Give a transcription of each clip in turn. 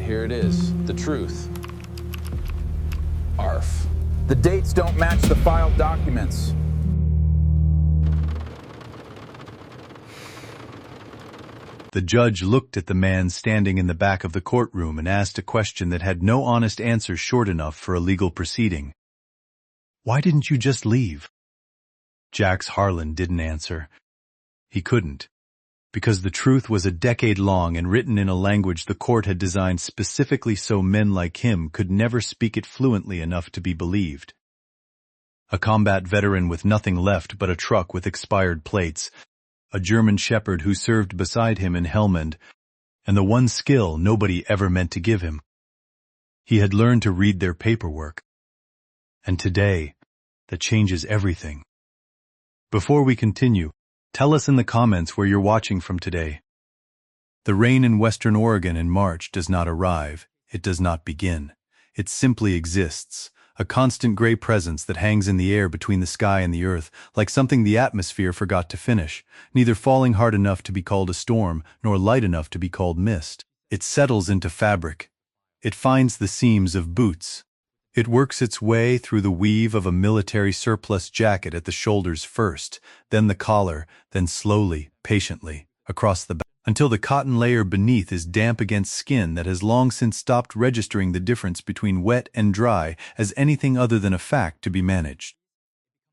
here it is. The truth. Arf. The dates don't match the filed documents. The judge looked at the man standing in the back of the courtroom and asked a question that had no honest answer short enough for a legal proceeding. Why didn't you just leave? Jax Harlan didn't answer. He couldn't, because the truth was a decade long and written in a language the court had designed specifically so men like him could never speak it fluently enough to be believed. A combat veteran with nothing left but a truck with expired plates, a German shepherd who served beside him in Helmand, and the one skill nobody ever meant to give him. He had learned to read their paperwork. And today, that changes everything. Before we continue, tell us in the comments where you're watching from today. The rain in Western Oregon in March does not arrive, it does not begin. It simply exists, a constant gray presence that hangs in the air between the sky and the earth, like something the atmosphere forgot to finish, neither falling hard enough to be called a storm, nor light enough to be called mist. It settles into fabric. It finds the seams of boots. It works its way through the weave of a military surplus jacket at the shoulders first, then the collar, then slowly, patiently, across the back, until the cotton layer beneath is damp against skin that has long since stopped registering the difference between wet and dry as anything other than a fact to be managed.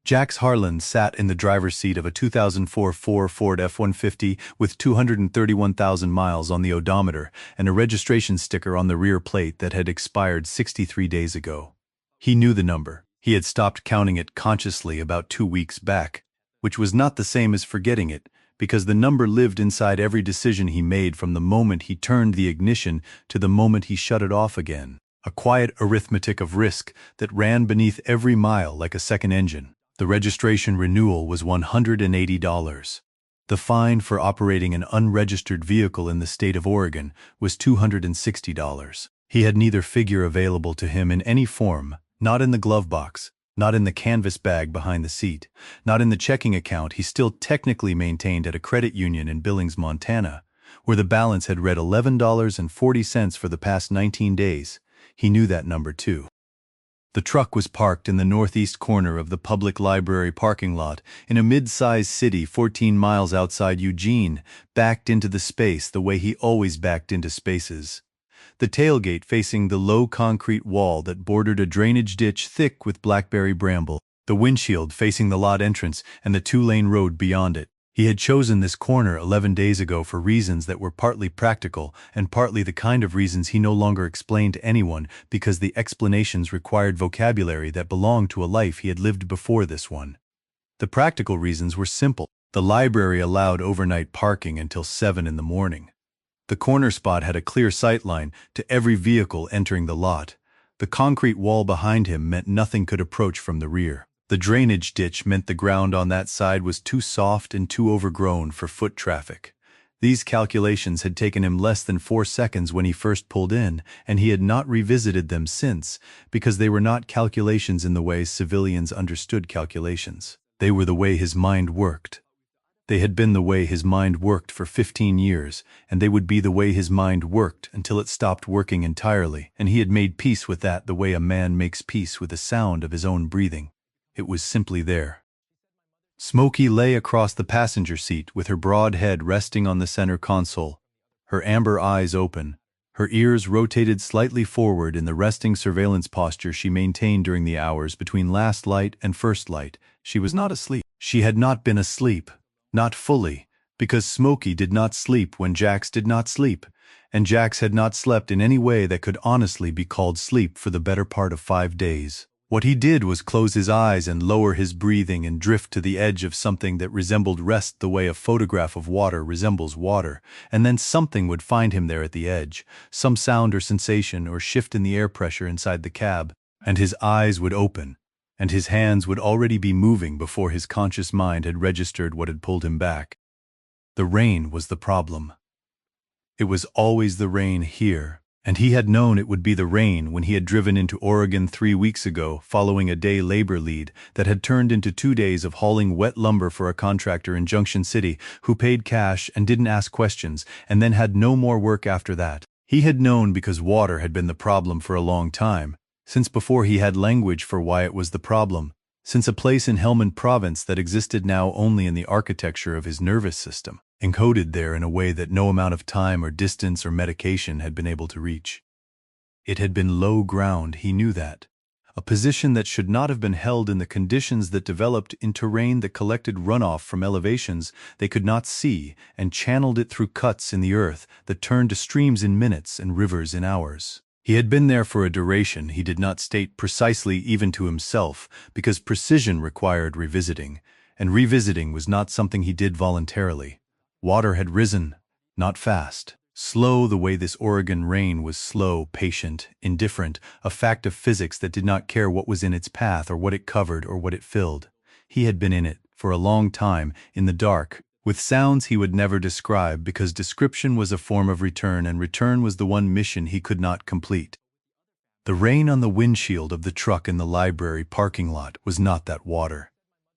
Jax Harlan sat in the driver's seat of a 2004 Ford F-150 with 231,000 miles on the odometer and a registration sticker on the rear plate that had expired 63 days ago. He knew the number. He had stopped counting it consciously about 2 weeks back, which was not the same as forgetting it, because the number lived inside every decision he made from the moment he turned the ignition to the moment he shut it off again. A quiet arithmetic of risk that ran beneath every mile like a second engine. The registration renewal was $180. The fine for operating an unregistered vehicle in the state of Oregon was $260. He had neither figure available to him in any form, not in the glove box, not in the canvas bag behind the seat, not in the checking account he still technically maintained at a credit union in Billings, Montana, where the balance had read $11.40 for the past 19 days. He knew that number too. The truck was parked in the northeast corner of the public library parking lot in a mid-sized city 14 miles outside Eugene, backed into the space the way he always backed into spaces. The tailgate facing the low concrete wall that bordered a drainage ditch thick with blackberry bramble, the windshield facing the lot entrance and the two-lane road beyond it. He had chosen this corner 11 days ago for reasons that were partly practical and partly the kind of reasons he no longer explained to anyone because the explanations required vocabulary that belonged to a life he had lived before this one. The practical reasons were simple. The library allowed overnight parking until 7 in the morning. The corner spot had a clear sight line to every vehicle entering the lot. The concrete wall behind him meant nothing could approach from the rear. The drainage ditch meant the ground on that side was too soft and too overgrown for foot traffic. These calculations had taken him less than 4 seconds when he first pulled in, and he had not revisited them since, because they were not calculations in the way civilians understood calculations. They were the way his mind worked. They had been the way his mind worked for 15 years, and they would be the way his mind worked until it stopped working entirely, and he had made peace with that the way a man makes peace with the sound of his own breathing. It was simply there. Smoky lay across the passenger seat with her broad head resting on the center console, her amber eyes open, her ears rotated slightly forward in the resting surveillance posture she maintained during the hours between last light and first light. She was not asleep. She had not been asleep. Not fully, because Smoky did not sleep when Jax did not sleep, and Jax had not slept in any way that could honestly be called sleep for the better part of 5 days. What he did was close his eyes and lower his breathing and drift to the edge of something that resembled rest the way a photograph of water resembles water, and then something would find him there at the edge, some sound or sensation or shift in the air pressure inside the cab, and his eyes would open, and his hands would already be moving before his conscious mind had registered what had pulled him back. The rain was the problem. It was always the rain here, and he had known it would be the rain when he had driven into Oregon 3 weeks ago following a day labor lead that had turned into 2 days of hauling wet lumber for a contractor in Junction City who paid cash and didn't ask questions and then had no more work after that. He had known because water had been the problem for a long time, since before he had language for why it was the problem, since a place in Helmand Province that existed now only in the architecture of his nervous system, encoded there in a way that no amount of time or distance or medication had been able to reach. It had been low ground, he knew that. A position that should not have been held in the conditions that developed in terrain that collected runoff from elevations they could not see and channeled it through cuts in the earth that turned to streams in minutes and rivers in hours. He had been there for a duration he did not state precisely even to himself, because precision required revisiting, and revisiting was not something he did voluntarily. Water had risen, not fast. Slow the way this Oregon rain was slow, patient, indifferent, a fact of physics that did not care what was in its path or what it covered or what it filled. He had been in it, for a long time, in the dark, with sounds he would never describe because description was a form of return and return was the one mission he could not complete. The rain on the windshield of the truck in the library parking lot was not that water.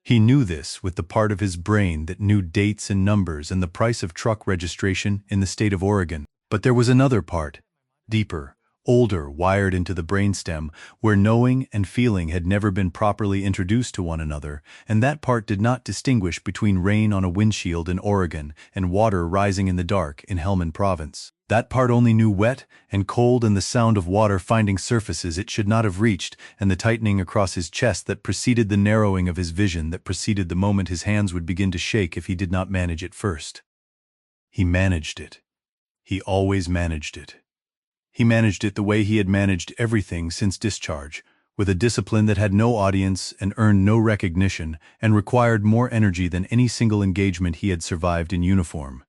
He knew this with the part of his brain that knew dates and numbers and the price of truck registration in the state of Oregon. But there was another part, deeper, older, wired into the brainstem, where knowing and feeling had never been properly introduced to one another, and that part did not distinguish between rain on a windshield in Oregon and water rising in the dark in Helmand Province. That part only knew wet and cold and the sound of water finding surfaces it should not have reached and the tightening across his chest that preceded the narrowing of his vision that preceded the moment his hands would begin to shake if he did not manage it first. He managed it. He always managed it. He managed it the way he had managed everything since discharge, with a discipline that had no audience and earned no recognition and required more energy than any single engagement he had survived in uniform.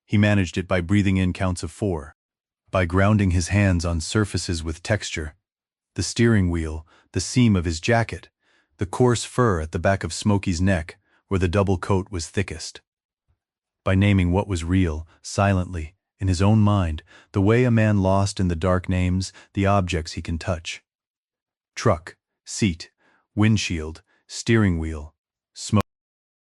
He managed it by breathing in counts of 4, by grounding his hands on surfaces with texture, the steering wheel, the seam of his jacket, the coarse fur at the back of Smoky's neck, where the double coat was thickest. By naming what was real, silently, in his own mind, the way a man lost in the dark names the objects he can touch. Truck, seat, windshield, steering wheel, smoke.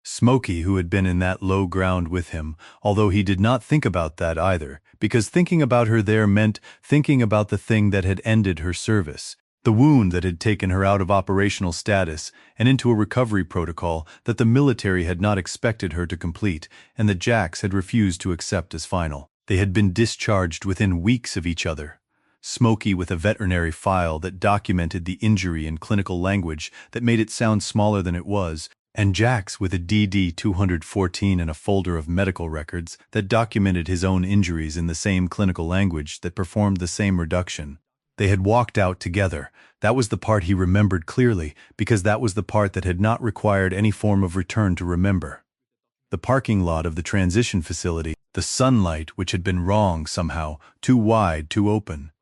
Smoky, who had been in that low ground with him, although he did not think about that either, because thinking about her there meant thinking about the thing that had ended her service, the wound that had taken her out of operational status and into a recovery protocol that the military had not expected her to complete and that Jax had refused to accept as final. They had been discharged within weeks of each other. Smoky with a veterinary file that documented the injury in clinical language that made it sound smaller than it was, and Jax with a DD-214 and a folder of medical records that documented his own injuries in the same clinical language that performed the same reduction. They had walked out together. That was the part he remembered clearly, because that was the part that had not required any form of return to remember. The parking lot of the transition facility, the sunlight which had been wrong somehow, too wide, too open.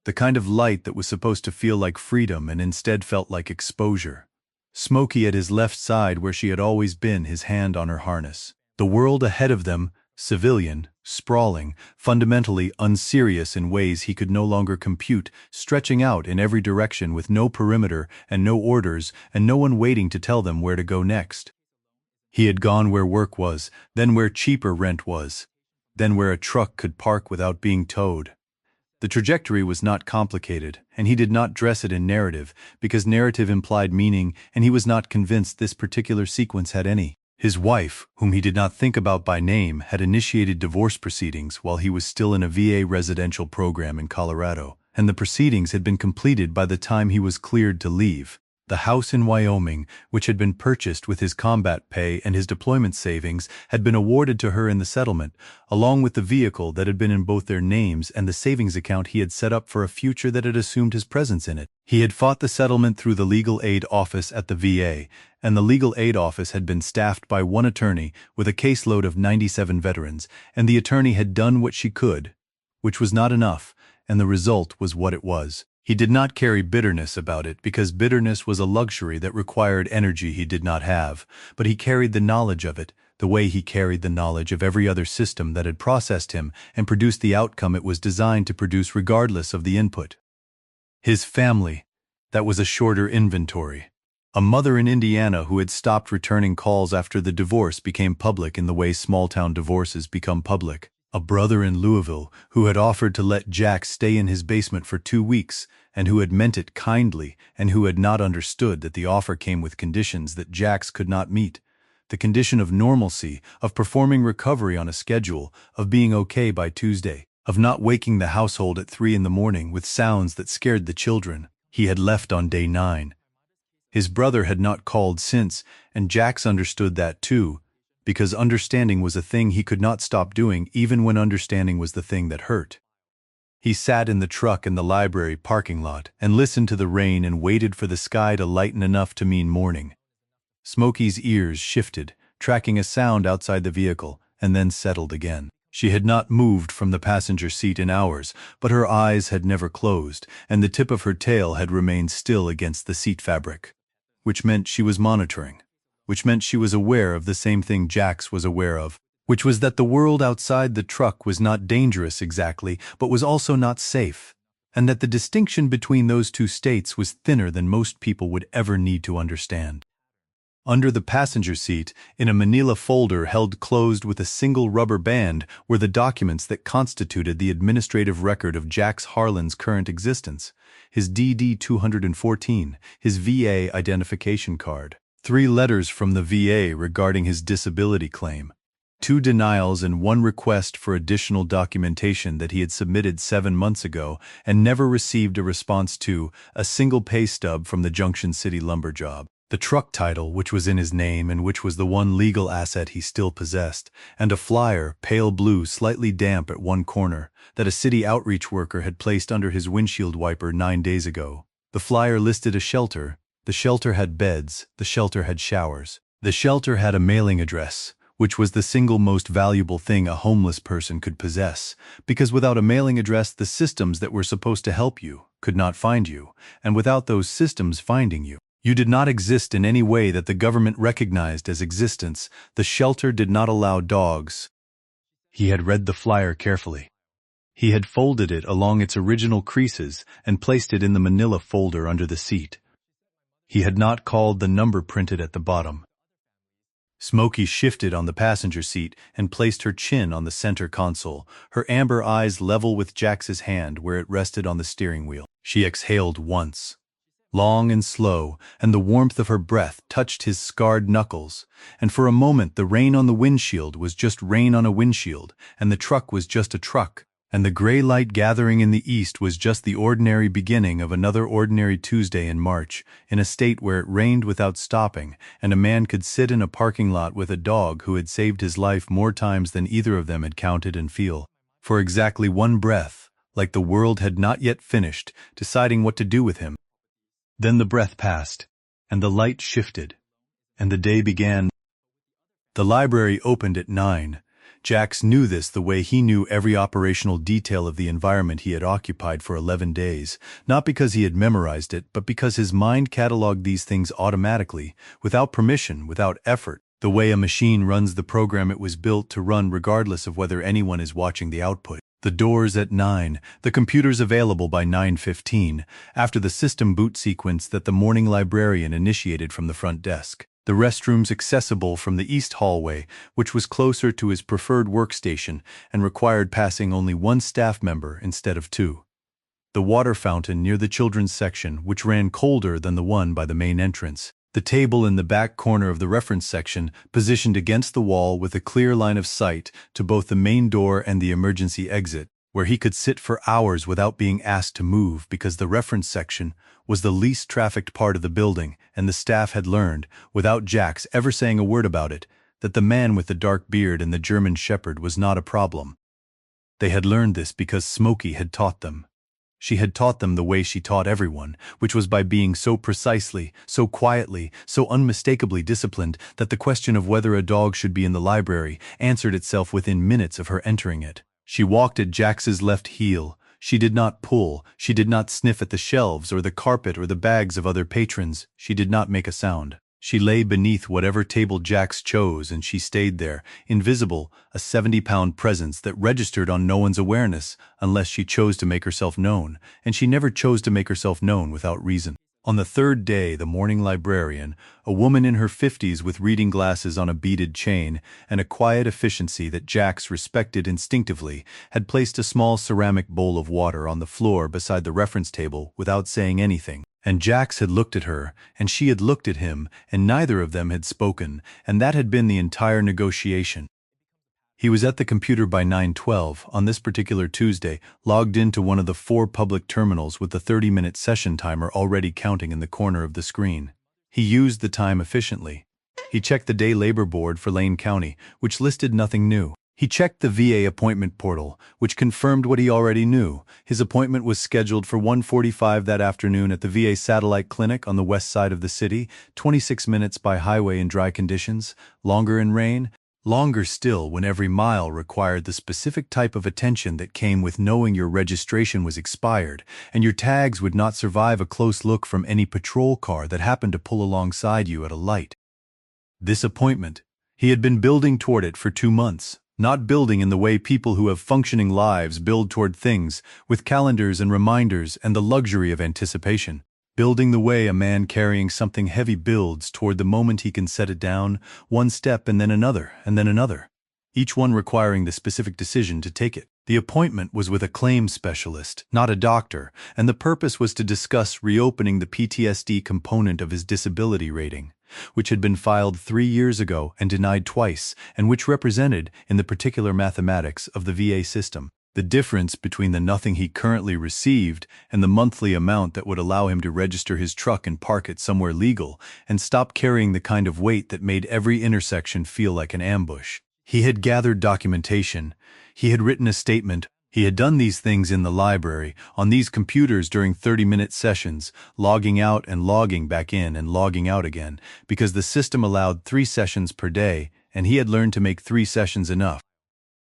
The kind of light that was supposed to feel like freedom and instead felt like exposure. Smoky at his left side where she had always been, his hand on her harness. The world ahead of them, civilian, sprawling, fundamentally unserious in ways he could no longer compute, stretching out in every direction with no perimeter and no orders and no one waiting to tell them where to go next. He had gone where work was, then where cheaper rent was, then where a truck could park without being towed. The trajectory was not complicated, and he did not dress it in narrative, because narrative implied meaning, and he was not convinced this particular sequence had any. His wife, whom he did not think about by name, had initiated divorce proceedings while he was still in a VA residential program in Colorado, and the proceedings had been completed by the time he was cleared to leave. The house in Wyoming, which had been purchased with his combat pay and his deployment savings, had been awarded to her in the settlement, along with the vehicle that had been in both their names and the savings account he had set up for a future that had assumed his presence in it. He had fought the settlement through the legal aid office at the VA, and the legal aid office had been staffed by one attorney with a caseload of 97 veterans, and the attorney had done what she could, which was not enough, and the result was what it was. He did not carry bitterness about it because bitterness was a luxury that required energy he did not have, but he carried the knowledge of it, the way he carried the knowledge of every other system that had processed him and produced the outcome it was designed to produce regardless of the input. His family, that was a shorter inventory. A mother in Indiana who had stopped returning calls after the divorce became public in the way small-town divorces become public. A brother in Louisville who had offered to let Jax stay in his basement for 2 weeks and who had meant it kindly and who had not understood that the offer came with conditions that Jax could not meet. The condition of normalcy, of performing recovery on a schedule, of being okay by Tuesday, of not waking the household at 3 in the morning with sounds that scared the children. He had left on day 9. His brother had not called since, and Jax understood that too, because understanding was a thing he could not stop doing even when understanding was the thing that hurt. He sat in the truck in the library parking lot and listened to the rain and waited for the sky to lighten enough to mean morning. Smoky's ears shifted, tracking a sound outside the vehicle, and then settled again. She had not moved from the passenger seat in hours, but her eyes had never closed, and the tip of her tail had remained still against the seat fabric, which meant she was monitoring, which meant she was aware of the same thing Jax was aware of, which was that the world outside the truck was not dangerous exactly, but was also not safe, and that the distinction between those two states was thinner than most people would ever need to understand. Under the passenger seat, in a manila folder held closed with a single rubber band, were the documents that constituted the administrative record of Jax Harlan's current existence: his DD-214, his VA identification card, 3 letters from the VA regarding his disability claim, 2 denials and 1 request for additional documentation that he had submitted 7 months ago and never received a response to, a single pay stub from the Junction City lumber job, the truck title which was in his name and which was the one legal asset he still possessed, and a flyer, pale blue, slightly damp at one corner, that a city outreach worker had placed under his windshield wiper 9 days ago. The flyer listed a shelter. The shelter had beds. The shelter had showers. The shelter had a mailing address, which was the single most valuable thing a homeless person could possess, because without a mailing address the systems that were supposed to help you could not find you, and without those systems finding you, you did not exist in any way that the government recognized as existence. The shelter did not allow dogs. He had read the flyer carefully. He had folded it along its original creases and placed it in the manila folder under the seat. He had not called the number printed at the bottom. Smoky shifted on the passenger seat and placed her chin on the center console, her amber eyes level with Jax's hand where it rested on the steering wheel. She exhaled once, long and slow, and the warmth of her breath touched his scarred knuckles, and for a moment the rain on the windshield was just rain on a windshield, and the truck was just a truck, and the gray light gathering in the east was just the ordinary beginning of another ordinary Tuesday in March, in a state where it rained without stopping, and a man could sit in a parking lot with a dog who had saved his life more times than either of them had counted and feel, for exactly one breath, like the world had not yet finished deciding what to do with him. Then the breath passed, and the light shifted, and the day began. The library opened at 9. Jax knew this the way he knew every operational detail of the environment he had occupied for 11 days, not because he had memorized it, but because his mind cataloged these things automatically, without permission, without effort, the way a machine runs the program it was built to run regardless of whether anyone is watching the output. The doors at 9, the computers available by 9:15, after the system boot sequence that the morning librarian initiated from the front desk. The restrooms accessible from the east hallway, which was closer to his preferred workstation and required passing only 1 staff member instead of 2. The water fountain near the children's section, which ran colder than the one by the main entrance. The table in the back corner of the reference section, positioned against the wall with a clear line of sight to both the main door and the emergency exit, where he could sit for hours without being asked to move because the reference section was the least trafficked part of the building, and the staff had learned, without Jax ever saying a word about it, that the man with the dark beard and the German shepherd was not a problem. They had learned this because Smoky had taught them. She had taught them the way she taught everyone, which was by being so precisely, so quietly, so unmistakably disciplined that the question of whether a dog should be in the library answered itself within minutes of her entering it. She walked at Jax's left heel. She did not pull. She did not sniff at the shelves or the carpet or the bags of other patrons. She did not make a sound. She lay beneath whatever table Jax chose, and she stayed there, invisible, a 70-pound presence that registered on no one's awareness unless she chose to make herself known, and she never chose to make herself known without reason. On the third day, the morning librarian, a woman in her 50s with reading glasses on a beaded chain and a quiet efficiency that Jax respected instinctively, had placed a small ceramic bowl of water on the floor beside the reference table without saying anything. And Jax had looked at her, and she had looked at him, and neither of them had spoken, and that had been the entire negotiation. He was at the computer by 9:12 on this particular Tuesday, logged into one of the 4 public terminals with the 30-minute session timer already counting in the corner of the screen. He used the time efficiently. He checked the day labor board for Lane County, which listed nothing new. He checked the VA appointment portal, which confirmed what he already knew. His appointment was scheduled for 1:45 that afternoon at the VA Satellite Clinic on the west side of the city, 26 minutes by highway in dry conditions, longer in rain, longer still when every mile required the specific type of attention that came with knowing your registration was expired, and your tags would not survive a close look from any patrol car that happened to pull alongside you at a light. This appointment, he had been building toward it for 2 months, not building in the way people who have functioning lives build toward things, with calendars and reminders and the luxury of anticipation. Building the way a man carrying something heavy builds toward the moment he can set it down, one step and then another, each one requiring the specific decision to take it. The appointment was with a claims specialist, not a doctor, and the purpose was to discuss reopening the PTSD component of his disability rating, which had been filed 3 years ago and denied twice, and which represented, in the particular mathematics of the VA system, the difference between the nothing he currently received and the monthly amount that would allow him to register his truck and park it somewhere legal and stop carrying the kind of weight that made every intersection feel like an ambush. He had gathered documentation. He had written a statement. He had done these things in the library, on these computers during 30-minute sessions, logging out and logging back in and logging out again, because the system allowed 3 sessions per day, and he had learned to make 3 sessions enough.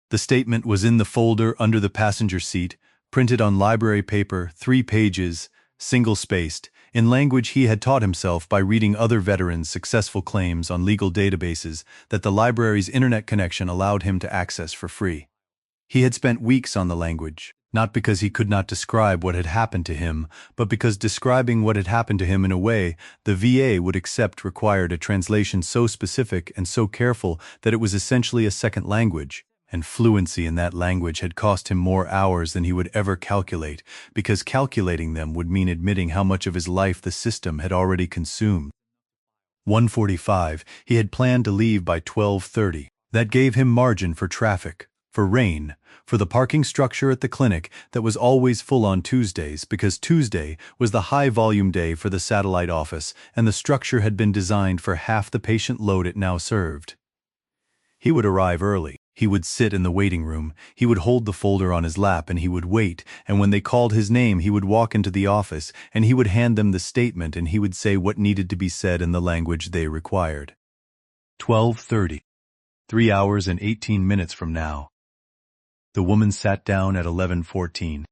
The statement was in the folder under the passenger seat, printed on library paper, 3 pages, single-spaced, in language he had taught himself by reading other veterans' successful claims on legal databases that the library's internet connection allowed him to access for free. He had spent weeks on the language, not because he could not describe what had happened to him, but because describing what had happened to him in a way the VA would accept required a translation so specific and so careful that it was essentially a second language. And fluency in that language had cost him more hours than he would ever calculate, because calculating them would mean admitting how much of his life the system had already consumed. 1:45, he had planned to leave by 12:30. That gave him margin for traffic, for rain, for the parking structure at the clinic that was always full on Tuesdays, because Tuesday was the high-volume day for the satellite office, and the structure had been designed for half the patient load it now served. He would arrive early. He would sit in the waiting room, he would hold the folder on his lap, and he would wait, and when they called his name he would walk into the office, and he would hand them the statement, and he would say what needed to be said in the language they required. 12:30. 3 hours and 18 minutes from now. The woman sat down at 11:14.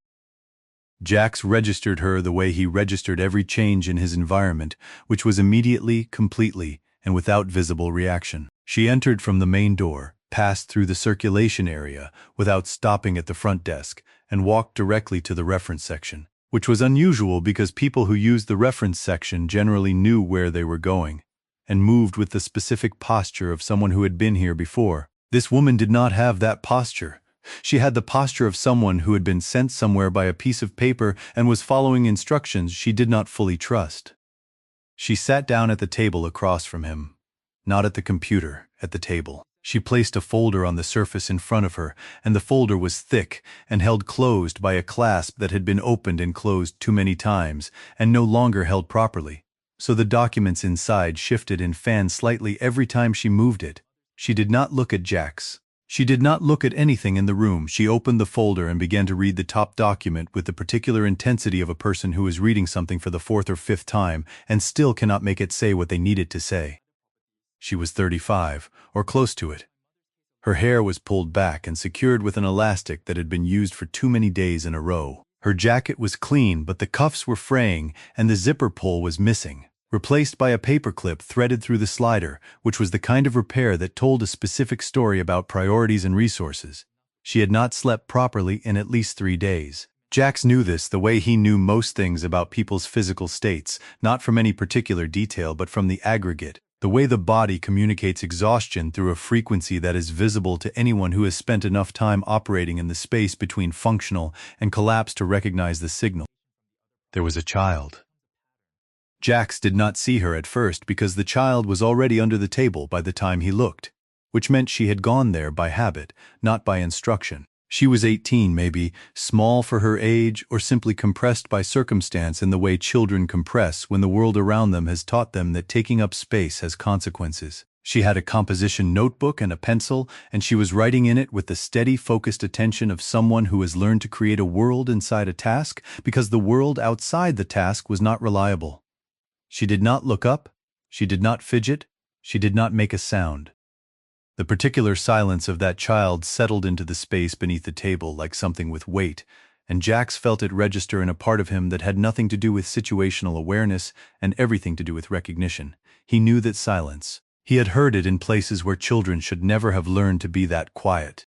Jax registered her the way he registered every change in his environment, which was immediately, completely, and without visible reaction. She entered from the main door, passed through the circulation area without stopping at the front desk, and walked directly to the reference section, which was unusual because people who used the reference section generally knew where they were going, and moved with the specific posture of someone who had been here before. This woman did not have that posture. She had the posture of someone who had been sent somewhere by a piece of paper and was following instructions she did not fully trust. She sat down at the table across from him, not at the computer, at the table. She placed a folder on the surface in front of her, and the folder was thick and held closed by a clasp that had been opened and closed too many times and no longer held properly. So the documents inside shifted and fanned slightly every time she moved it. She did not look at Jax. She did not look at anything in the room. She opened the folder and began to read the top document with the particular intensity of a person who is reading something for the 4th or 5th time and still cannot make it say what they need it to say. She was 35, or close to it. Her hair was pulled back and secured with an elastic that had been used for too many days in a row. Her jacket was clean, but the cuffs were fraying and the zipper pull was missing, replaced by a paperclip threaded through the slider, which was the kind of repair that told a specific story about priorities and resources. She had not slept properly in at least 3 days. Jax knew this the way he knew most things about people's physical states, not from any particular detail but from the aggregate, the way the body communicates exhaustion through a frequency that is visible to anyone who has spent enough time operating in the space between functional and collapse to recognize the signal. There was a child. Jax did not see her at first because the child was already under the table by the time he looked, which meant she had gone there by habit, not by instruction. She was 18 maybe, small for her age, or simply compressed by circumstance in the way children compress when the world around them has taught them that taking up space has consequences. She had a composition notebook and a pencil, and she was writing in it with the steady, focused attention of someone who has learned to create a world inside a task because the world outside the task was not reliable. She did not look up, she did not fidget, she did not make a sound. The particular silence of that child settled into the space beneath the table like something with weight, and Jax felt it register in a part of him that had nothing to do with situational awareness and everything to do with recognition. He knew that silence. He had heard it in places where children should never have learned to be that quiet.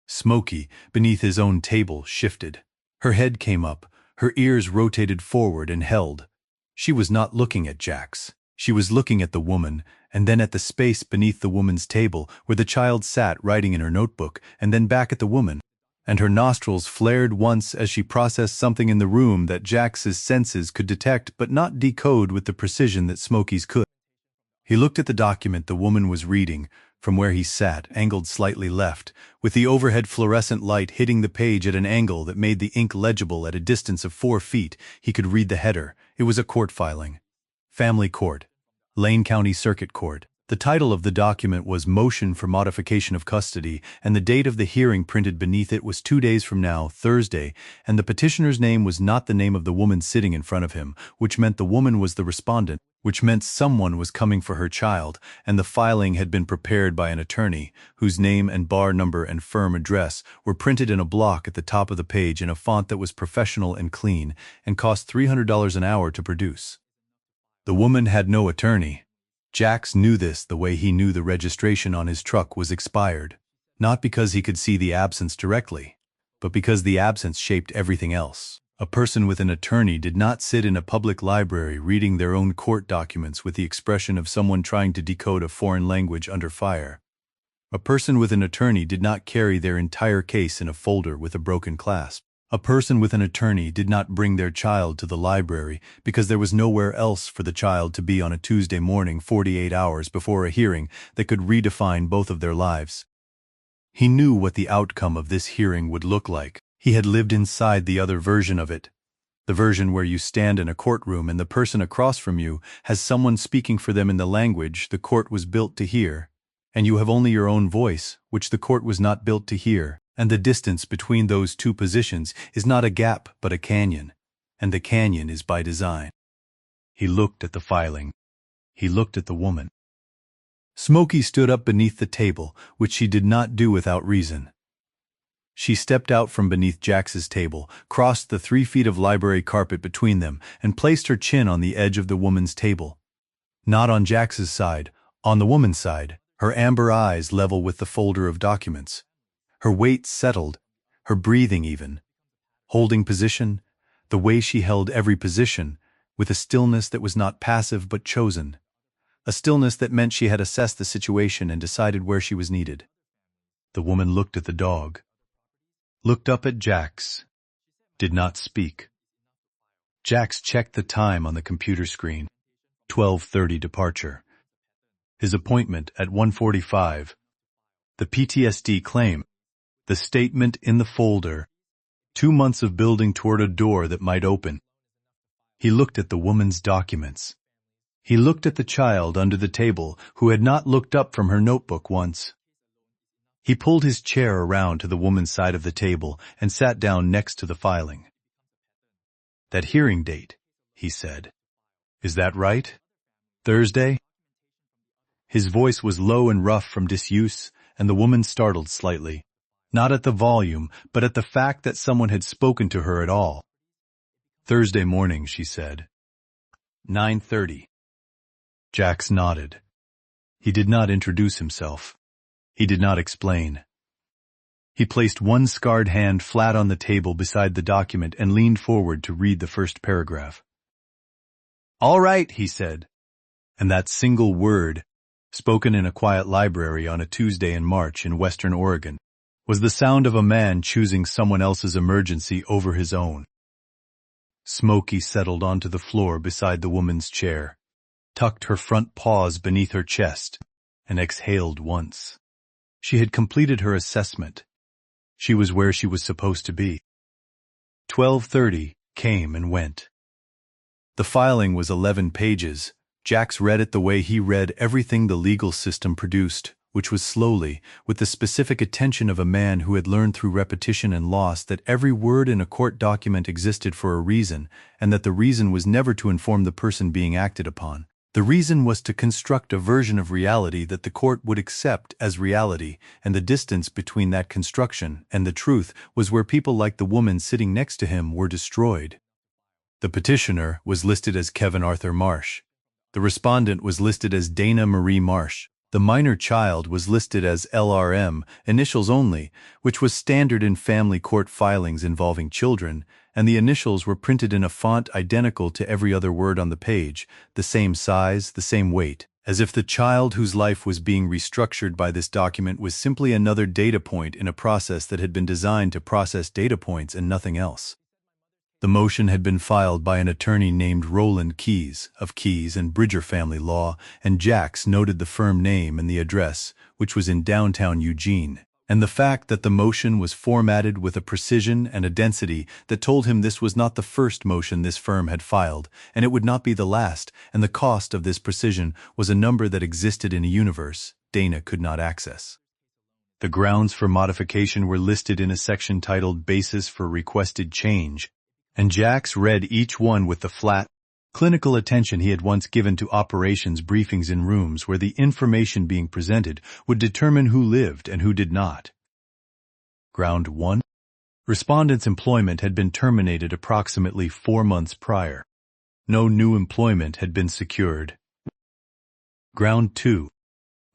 Smoky, beneath his own table, shifted. Her head came up, her ears rotated forward and held. She was not looking at Jax. She was looking at the woman, and then at the space beneath the woman's table where the child sat writing in her notebook, and then back at the woman. And her nostrils flared once as she processed something in the room that Jax's senses could detect but not decode with the precision that Smoky's could. He looked at the document the woman was reading, from where he sat, angled slightly left, with the overhead fluorescent light hitting the page at an angle that made the ink legible at a distance of 4 feet. He could read the header. It was a court filing. Family Court. Lane County Circuit Court. The title of the document was Motion for Modification of Custody, and the date of the hearing printed beneath it was 2 days from now, Thursday, and the petitioner's name was not the name of the woman sitting in front of him, which meant the woman was the respondent, which meant someone was coming for her child, and the filing had been prepared by an attorney, whose name and bar number and firm address were printed in a block at the top of the page in a font that was professional and clean, and cost $300 an hour to produce. The woman had no attorney. Jax knew this the way he knew the registration on his truck was expired, not because he could see the absence directly, but because the absence shaped everything else. A person with an attorney did not sit in a public library reading their own court documents with the expression of someone trying to decode a foreign language under fire. A person with an attorney did not carry their entire case in a folder with a broken clasp. A person with an attorney did not bring their child to the library because there was nowhere else for the child to be on a Tuesday morning 48 hours before a hearing that could redefine both of their lives. He knew what the outcome of this hearing would look like. He had lived inside the other version of it, the version where you stand in a courtroom and the person across from you has someone speaking for them in the language the court was built to hear, and you have only your own voice, which the court was not built to hear. And the distance between those two positions is not a gap but a canyon, and the canyon is by design. He looked at the filing. He looked at the woman. Smoky stood up beneath the table, which she did not do without reason. She stepped out from beneath Jax's table, crossed the 3 feet of library carpet between them, and placed her chin on the edge of the woman's table. Not on Jax's side, on the woman's side, her amber eyes level with the folder of documents. Her weight settled, her breathing even. Holding position, the way she held every position, with a stillness that was not passive but chosen. A stillness that meant she had assessed the situation and decided where she was needed. The woman looked at the dog. Looked up at Jax. Did not speak. Jax checked the time on the computer screen. 12:30 departure. His appointment at 1:45. The PTSD claim. The statement in the folder. 2 months of building toward a door that might open. He looked at the woman's documents. He looked at the child under the table who had not looked up from her notebook once. He pulled his chair around to the woman's side of the table and sat down next to the filing. That hearing date, he said. Is that right? Thursday? His voice was low and rough from disuse, and the woman startled slightly. Not at the volume, but at the fact that someone had spoken to her at all. Thursday morning, she said. 9:30. Jax nodded. He did not introduce himself. He did not explain. He placed one scarred hand flat on the table beside the document and leaned forward to read the first paragraph. "All right," he said. And that single word, spoken in a quiet library on a Tuesday in March in Western Oregon, was the sound of a man choosing someone else's emergency over his own. Smoky settled onto the floor beside the woman's chair, tucked her front paws beneath her chest, and exhaled once. She had completed her assessment. She was where she was supposed to be. 12:30 came and went. The filing was 11 pages. Jax read it the way he read everything the legal system produced, which was slowly, with the specific attention of a man who had learned through repetition and loss that every word in a court document existed for a reason, and that the reason was never to inform the person being acted upon. The reason was to construct a version of reality that the court would accept as reality, and the distance between that construction and the truth was where people like the woman sitting next to him were destroyed. The petitioner was listed as Kevin Arthur Marsh. The respondent was listed as Dana Marie Marsh. The minor child was listed as LRM, initials only, which was standard in family court filings involving children, and the initials were printed in a font identical to every other word on the page, the same size, the same weight, as if the child whose life was being restructured by this document was simply another data point in a process that had been designed to process data points and nothing else. The motion had been filed by an attorney named Roland Keyes, of Keyes and Bridger Family Law, and Jax noted the firm name and the address, which was in downtown Eugene, and the fact that the motion was formatted with a precision and a density that told him this was not the first motion this firm had filed, and it would not be the last, and the cost of this precision was a number that existed in a universe Dana could not access. The grounds for modification were listed in a section titled Basis for Requested Change, and Jax read each one with the flat, clinical attention he had once given to operations briefings in rooms where the information being presented would determine who lived and who did not. Ground 1. Respondent's employment had been terminated approximately 4 months prior. No new employment had been secured. Ground 2.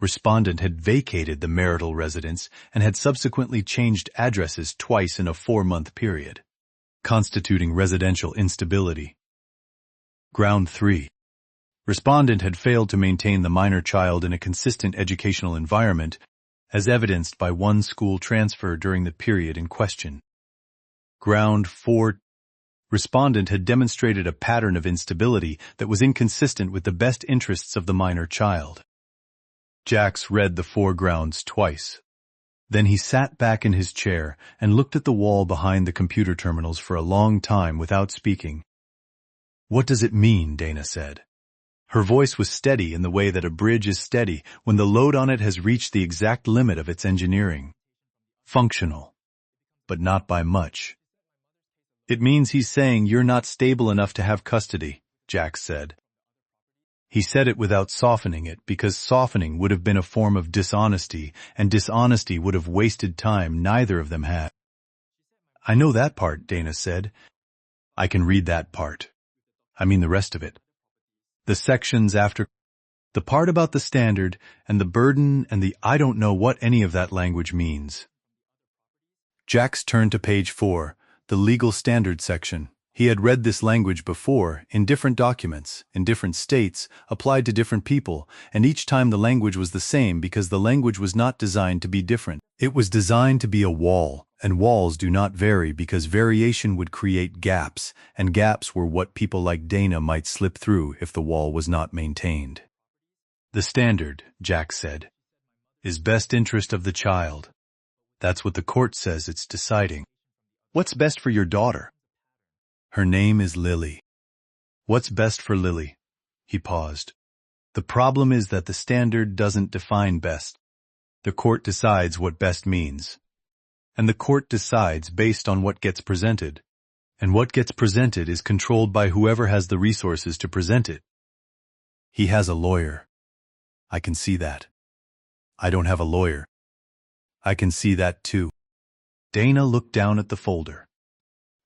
Respondent had vacated the marital residence and had subsequently changed addresses twice in a 4-month period, constituting residential instability. Ground 3. Respondent had failed to maintain the minor child in a consistent educational environment, as evidenced by one school transfer during the period in question. Ground 4. Respondent had demonstrated a pattern of instability that was inconsistent with the best interests of the minor child. Jax read the 4 grounds twice. Then he sat back in his chair and looked at the wall behind the computer terminals for a long time without speaking. "What does it mean?" Dana said. Her voice was steady in the way that a bridge is steady when the load on it has reached the exact limit of its engineering. Functional, but not by much. "It means he's saying you're not stable enough to have custody," Jax said. He said it without softening it because softening would have been a form of dishonesty, and dishonesty would have wasted time neither of them had. "I know that part," Dana said. "I can read that part. I mean the rest of it. The sections after, the part about the standard, and the burden, and the I don't know what any of that language means." Jax turned to page 4, the legal standard section. He had read this language before, in different documents, in different states, applied to different people, and each time the language was the same because the language was not designed to be different. It was designed to be a wall, and walls do not vary because variation would create gaps, and gaps were what people like Dana might slip through if the wall was not maintained. "The standard," Jax said, "is best interest of the child. That's what the court says it's deciding. What's best for your daughter?" "Her name is Lily." "What's best for Lily?" He paused. "The problem is that the standard doesn't define best. The court decides what best means. And the court decides based on what gets presented. And what gets presented is controlled by whoever has the resources to present it. He has a lawyer. I can see that. I don't have a lawyer. I can see that too." Dana looked down at the folder.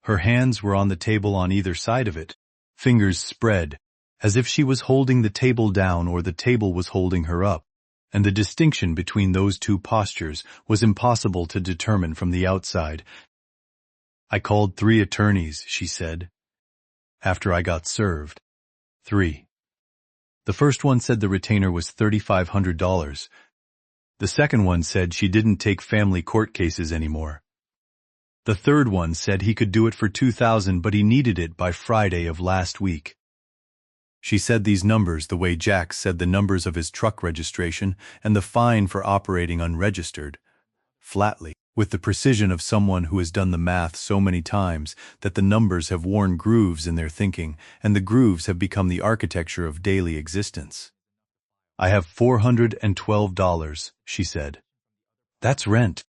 Her hands were on the table on either side of it, fingers spread, as if she was holding the table down or the table was holding her up. and the distinction between those two postures was impossible to determine from the outside. "I called 3 attorneys," she said, "after I got served. 3. The first one said the retainer was $3,500. The second one said she didn't take family court cases anymore. The third one said he could do it for $2,000, but he needed it by Friday of last week." She said these numbers the way Jax said the numbers of his truck registration and the fine for operating unregistered, flatly, with the precision of someone who has done the math so many times that the numbers have worn grooves in their thinking, and the grooves have become the architecture of daily existence. "I have $412, she said. "That's rent.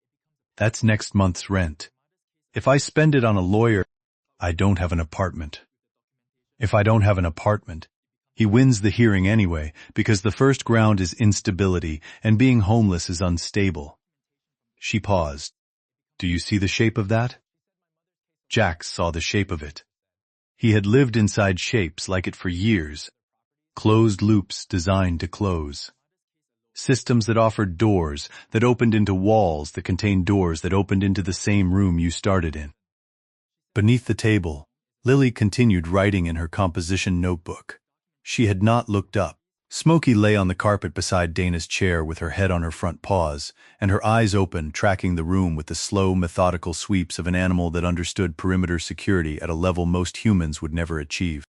That's next month's rent. If I spend it on a lawyer, I don't have an apartment. If I don't have an apartment, he wins the hearing anyway, because the first ground is instability, and being homeless is unstable." She paused. "Do you see the shape of that?" Jax saw the shape of it. He had lived inside shapes like it for years. Closed loops designed to close. Systems that offered doors, that opened into walls that contained doors that opened into the same room you started in. Beneath the table, Lily continued writing in her composition notebook. She had not looked up. Smoky lay on the carpet beside Dana's chair with her head on her front paws, and her eyes open, tracking the room with the slow, methodical sweeps of an animal that understood perimeter security at a level most humans would never achieve.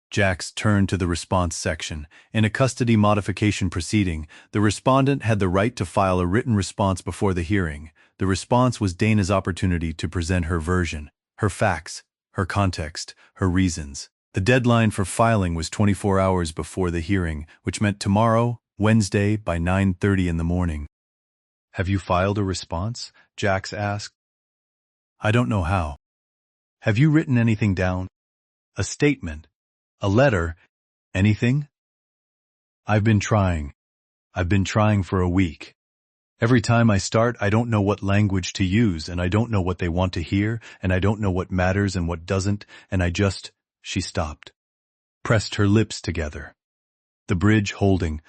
Jax turned to the response section. In a custody modification proceeding, the respondent had the right to file a written response before the hearing. The response was Dana's opportunity to present her version, her facts, her context, her reasons. The deadline for filing was 24 hours before the hearing, which meant tomorrow, Wednesday, by 9:30 in the morning. "Have you filed a response?" Jax asked. "I don't know how." "Have you written anything down? A statement? A letter? Anything?" I've been trying for a week. Every time I start, I don't know what language to use, and I don't know what they want to hear, and I don't know what matters and what doesn't, and I just..." She stopped, pressed her lips together. The bridge holding.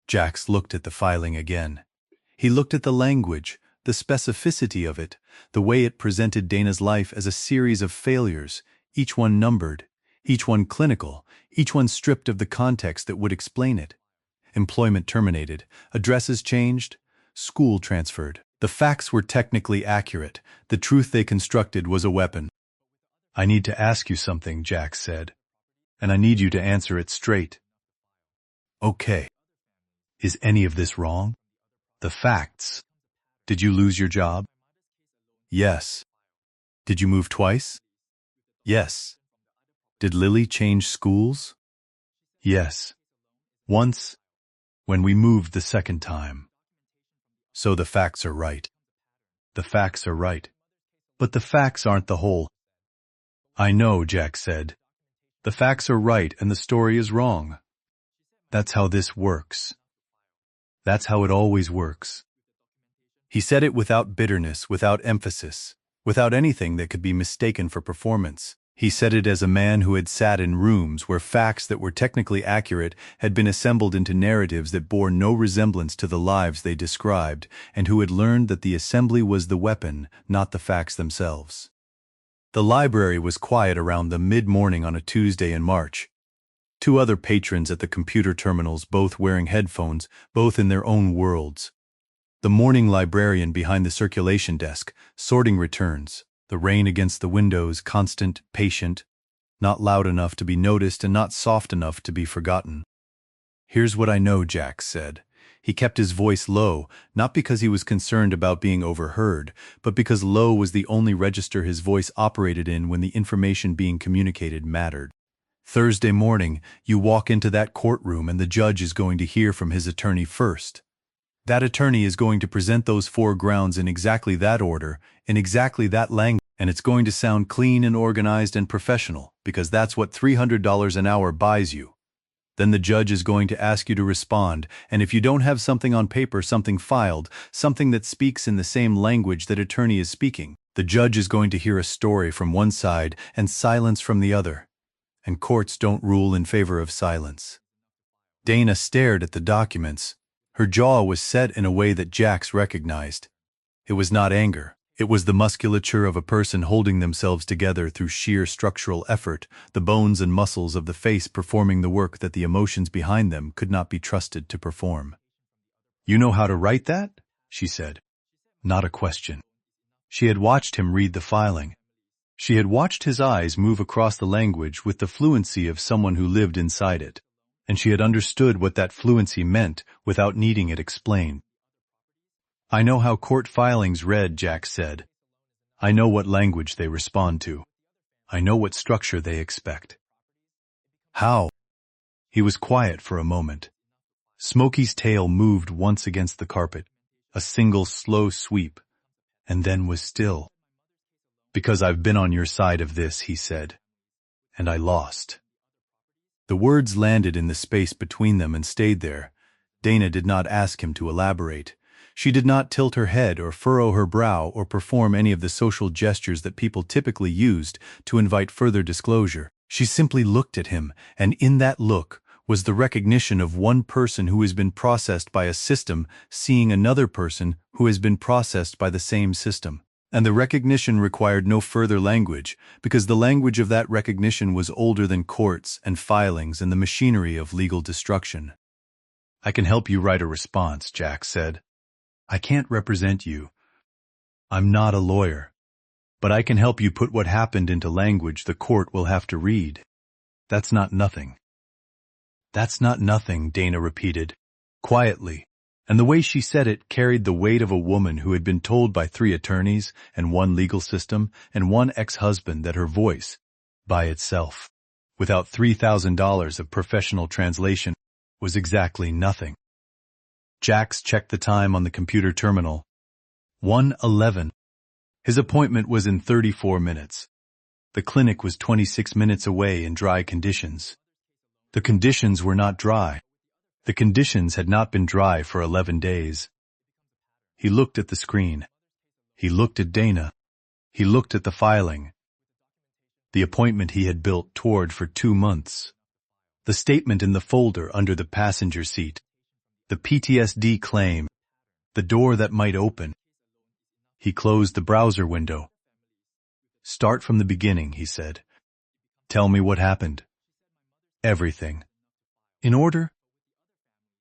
Jax looked at the filing again. He looked at the language, the specificity of it, the way it presented Dana's life as a series of failures, each one numbered, each one clinical, each one stripped of the context that would explain it. Employment terminated, addresses changed, school transferred. The facts were technically accurate. The truth they constructed was a weapon. "I need to ask you something," Jax said, "and I need you to answer it straight." "Okay. Is any of this wrong?" "The facts. Did you lose your job?" "Yes." "Did you move twice?" "Yes." "Did Lily change schools?" "Yes. Once, when we moved the second time." "So the facts are right." "The facts are right. But the facts aren't the whole." "I know," Jax said. "The facts are right and the story is wrong. That's how this works. That's how it always works." He said it without bitterness, without emphasis, without anything that could be mistaken for performance. He said it as a man who had sat in rooms where facts that were technically accurate had been assembled into narratives that bore no resemblance to the lives they described, and who had learned that the assembly was the weapon, not the facts themselves. The library was quiet around the mid-morning on a Tuesday in March. 2 other patrons at the computer terminals, both wearing headphones, both in their own worlds. The morning librarian behind the circulation desk, sorting returns, the rain against the windows, constant, patient, not loud enough to be noticed and not soft enough to be forgotten. "Here's what I know," Jax said. He kept his voice low, not because he was concerned about being overheard, but because low was the only register his voice operated in when the information being communicated mattered. "Thursday morning, you walk into that courtroom and the judge is going to hear from his attorney first. That attorney is going to present those 4 grounds in exactly that order, in exactly that language, and it's going to sound clean and organized and professional, because that's what $300 an hour buys you. Then the judge is going to ask you to respond, and if you don't have something on paper, something filed, something that speaks in the same language that attorney is speaking, the judge is going to hear a story from one side and silence from the other. And courts don't rule in favor of silence." Dana stared at the documents. Her jaw was set in a way that Jax recognized. It was not anger. It was the musculature of a person holding themselves together through sheer structural effort, the bones and muscles of the face performing the work that the emotions behind them could not be trusted to perform. "You know how to write that?" she said. Not a question. She had watched him read the filing. She had watched his eyes move across the language with the fluency of someone who lived inside it, and she had understood what that fluency meant without needing it explained. "I know how court filings read," Jax said. "I know what language they respond to. I know what structure they expect." "How?" He was quiet for a moment. Smoky's tail moved once against the carpet, a single slow sweep, and then was still. "Because I've been on your side of this," he said, "and I lost." The words landed in the space between them and stayed there. Dana did not ask him to elaborate. She did not tilt her head or furrow her brow or perform any of the social gestures that people typically used to invite further disclosure. She simply looked at him, and in that look was the recognition of one person who has been processed by a system seeing another person who has been processed by the same system. And the recognition required no further language, because the language of that recognition was older than courts and filings and the machinery of legal destruction. "I can help you write a response," Jax said. "I can't represent you. I'm not a lawyer. But I can help you put what happened into language the court will have to read. That's not nothing." "That's not nothing," Dana repeated, quietly, and the way she said it carried the weight of a woman who had been told by 3 attorneys and 1 legal system and 1 ex-husband that her voice, by itself, without $3,000 of professional translation, was exactly nothing. Jax checked the time on the computer terminal. 1:11. His appointment was in 34 minutes. The clinic was 26 minutes away in dry conditions. The conditions were not dry. The conditions had not been dry for 11 days. He looked at the screen. He looked at Dana. He looked at the filing. The appointment he had built toward for 2 months. The statement in the folder under the passenger seat. The PTSD claim. The door that might open. He closed the browser window. "Start from the beginning," he said. "Tell me what happened." "Everything." "In order?"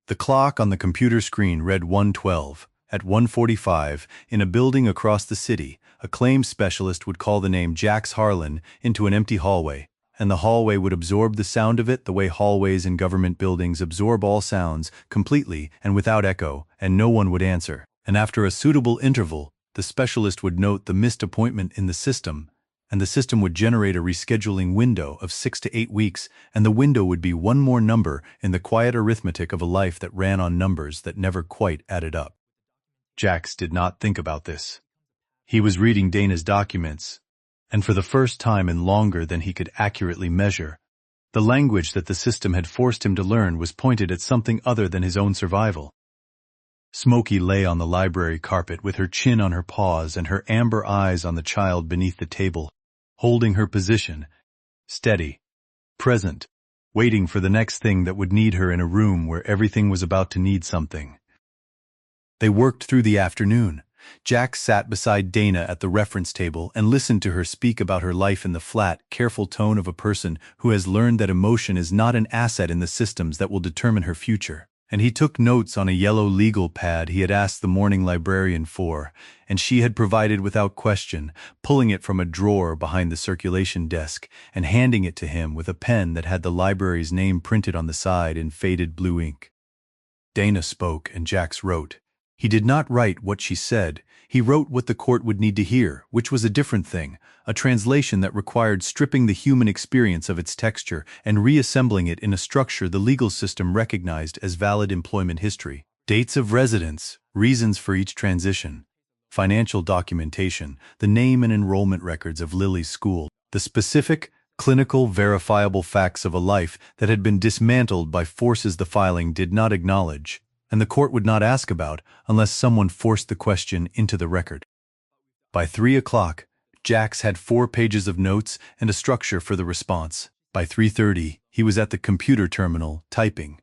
The clock on the computer screen read 1:12. At 1:45, in a building across the city, a claims specialist would call the name Jax Harlan into an empty hallway, and the hallway would absorb the sound of it the way hallways in government buildings absorb all sounds, completely and without echo, and no one would answer. And after a suitable interval, the specialist would note the missed appointment in the system, and the system would generate a rescheduling window of 6 to 8 weeks, and the window would be one more number in the quiet arithmetic of a life that ran on numbers that never quite added up. Jax did not think about this. He was reading Dana's documents, and for the first time in longer than he could accurately measure, the language that the system had forced him to learn was pointed at something other than his own survival. Smoky lay on the library carpet with her chin on her paws and her amber eyes on the child beneath the table, holding her position, steady, present, waiting for the next thing that would need her in a room where everything was about to need something. They worked through the afternoon. Jax sat beside Dana at the reference table and listened to her speak about her life in the flat, careful tone of a person who has learned that emotion is not an asset in the systems that will determine her future. And he took notes on a yellow legal pad he had asked the morning librarian for, and she had provided without question, pulling it from a drawer behind the circulation desk and handing it to him with a pen that had the library's name printed on the side in faded blue ink. Dana spoke and Jax wrote. He did not write what she said. He wrote what the court would need to hear, which was a different thing, a translation that required stripping the human experience of its texture and reassembling it in a structure the legal system recognized as valid employment history. Dates of residence, reasons for each transition, financial documentation, the name and enrollment records of Lily's school, the specific, clinical, verifiable facts of a life that had been dismantled by forces the filing did not acknowledge, and the court would not ask about unless someone forced the question into the record. By 3 o'clock, Jax had 4 pages of notes and a structure for the response. By 3:30, he was at the computer terminal, typing.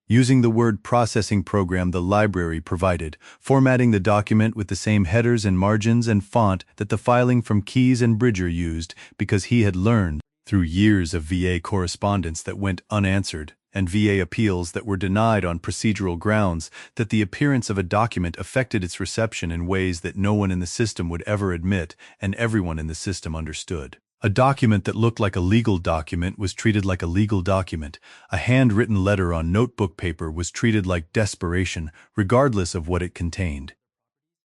using the word processing program the library provided, formatting the document with the same headers and margins and font that the filing from Keyes and Bridger used, because he had learned, through years of VA correspondence that went unanswered and VA appeals that were denied on procedural grounds, that the appearance of a document affected its reception in ways that no one in the system would ever admit and everyone in the system understood. A document that looked like a legal document was treated like a legal document. A handwritten letter on notebook paper was treated like desperation, regardless of what it contained.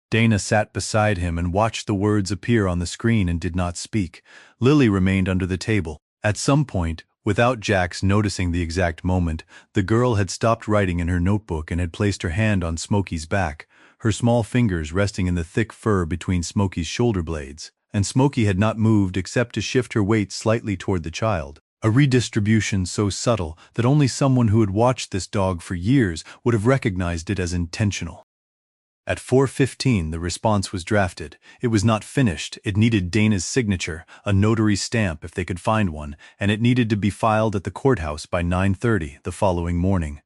Dana sat beside him and watched the words appear on the screen and did not speak. Lily remained under the table. At some point, without Jax noticing the exact moment, the girl had stopped writing in her notebook and had placed her hand on Smoky's back, her small fingers resting in the thick fur between Smoky's shoulder blades, and Smoky had not moved except to shift her weight slightly toward the child. A redistribution so subtle that only someone who had watched this dog for years would have recognized it as intentional. At 4:15, the response was drafted. It was not finished. It needed Dana's signature, a notary stamp if they could find one, and it needed to be filed at the courthouse by 9:30 the following morning.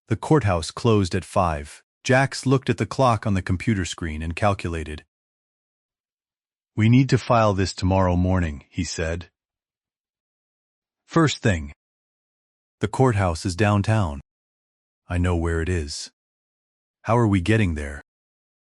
The courthouse closed at 5. Jax looked at the clock on the computer screen and calculated. "We need to file this tomorrow morning," he said. "First thing. The courthouse is downtown. I know where it is. How are we getting there?"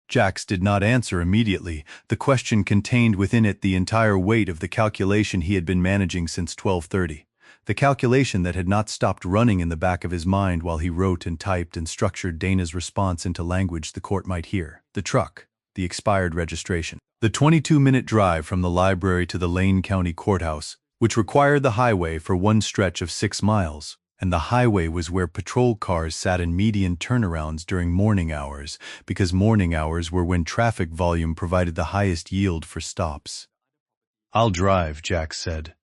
Jax did not answer immediately. The question contained within it the entire weight of the calculation he had been managing since 12:30. The calculation that had not stopped running in the back of his mind while he wrote and typed and structured Dana's response into language the court might hear. The truck, the expired registration, the 22-minute drive from the library to the Lane County Courthouse, which required the highway for one stretch of 6 miles. And the highway was where patrol cars sat in median turnarounds during morning hours, because morning hours were when traffic volume provided the highest yield for stops. "I'll drive," Jax said.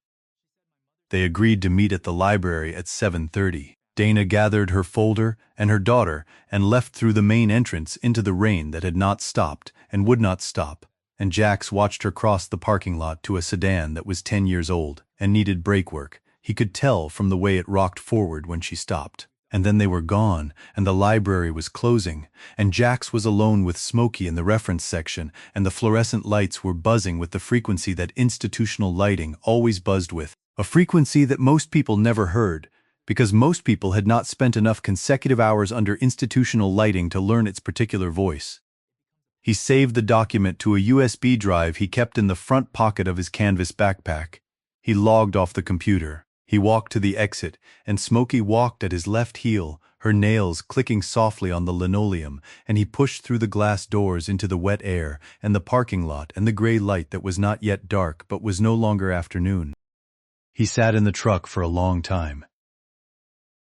They agreed to meet at the library at 7:30. Dana gathered her folder and her daughter and left through the main entrance into the rain that had not stopped and would not stop, and Jax watched her cross the parking lot to a sedan that was 10 years old and needed brake work. He could tell from the way it rocked forward when she stopped. And then they were gone, and the library was closing, and Jax was alone with Smoky in the reference section, and the fluorescent lights were buzzing with the frequency that institutional lighting always buzzed with, a frequency that most people never heard, because most people had not spent enough consecutive hours under institutional lighting to learn its particular voice. He saved the document to a USB drive he kept in the front pocket of his canvas backpack. He logged off the computer. He walked to the exit, and Smoky walked at his left heel, her nails clicking softly on the linoleum, and he pushed through the glass doors into the wet air and the parking lot and the gray light that was not yet dark but was no longer afternoon. He sat in the truck for a long time.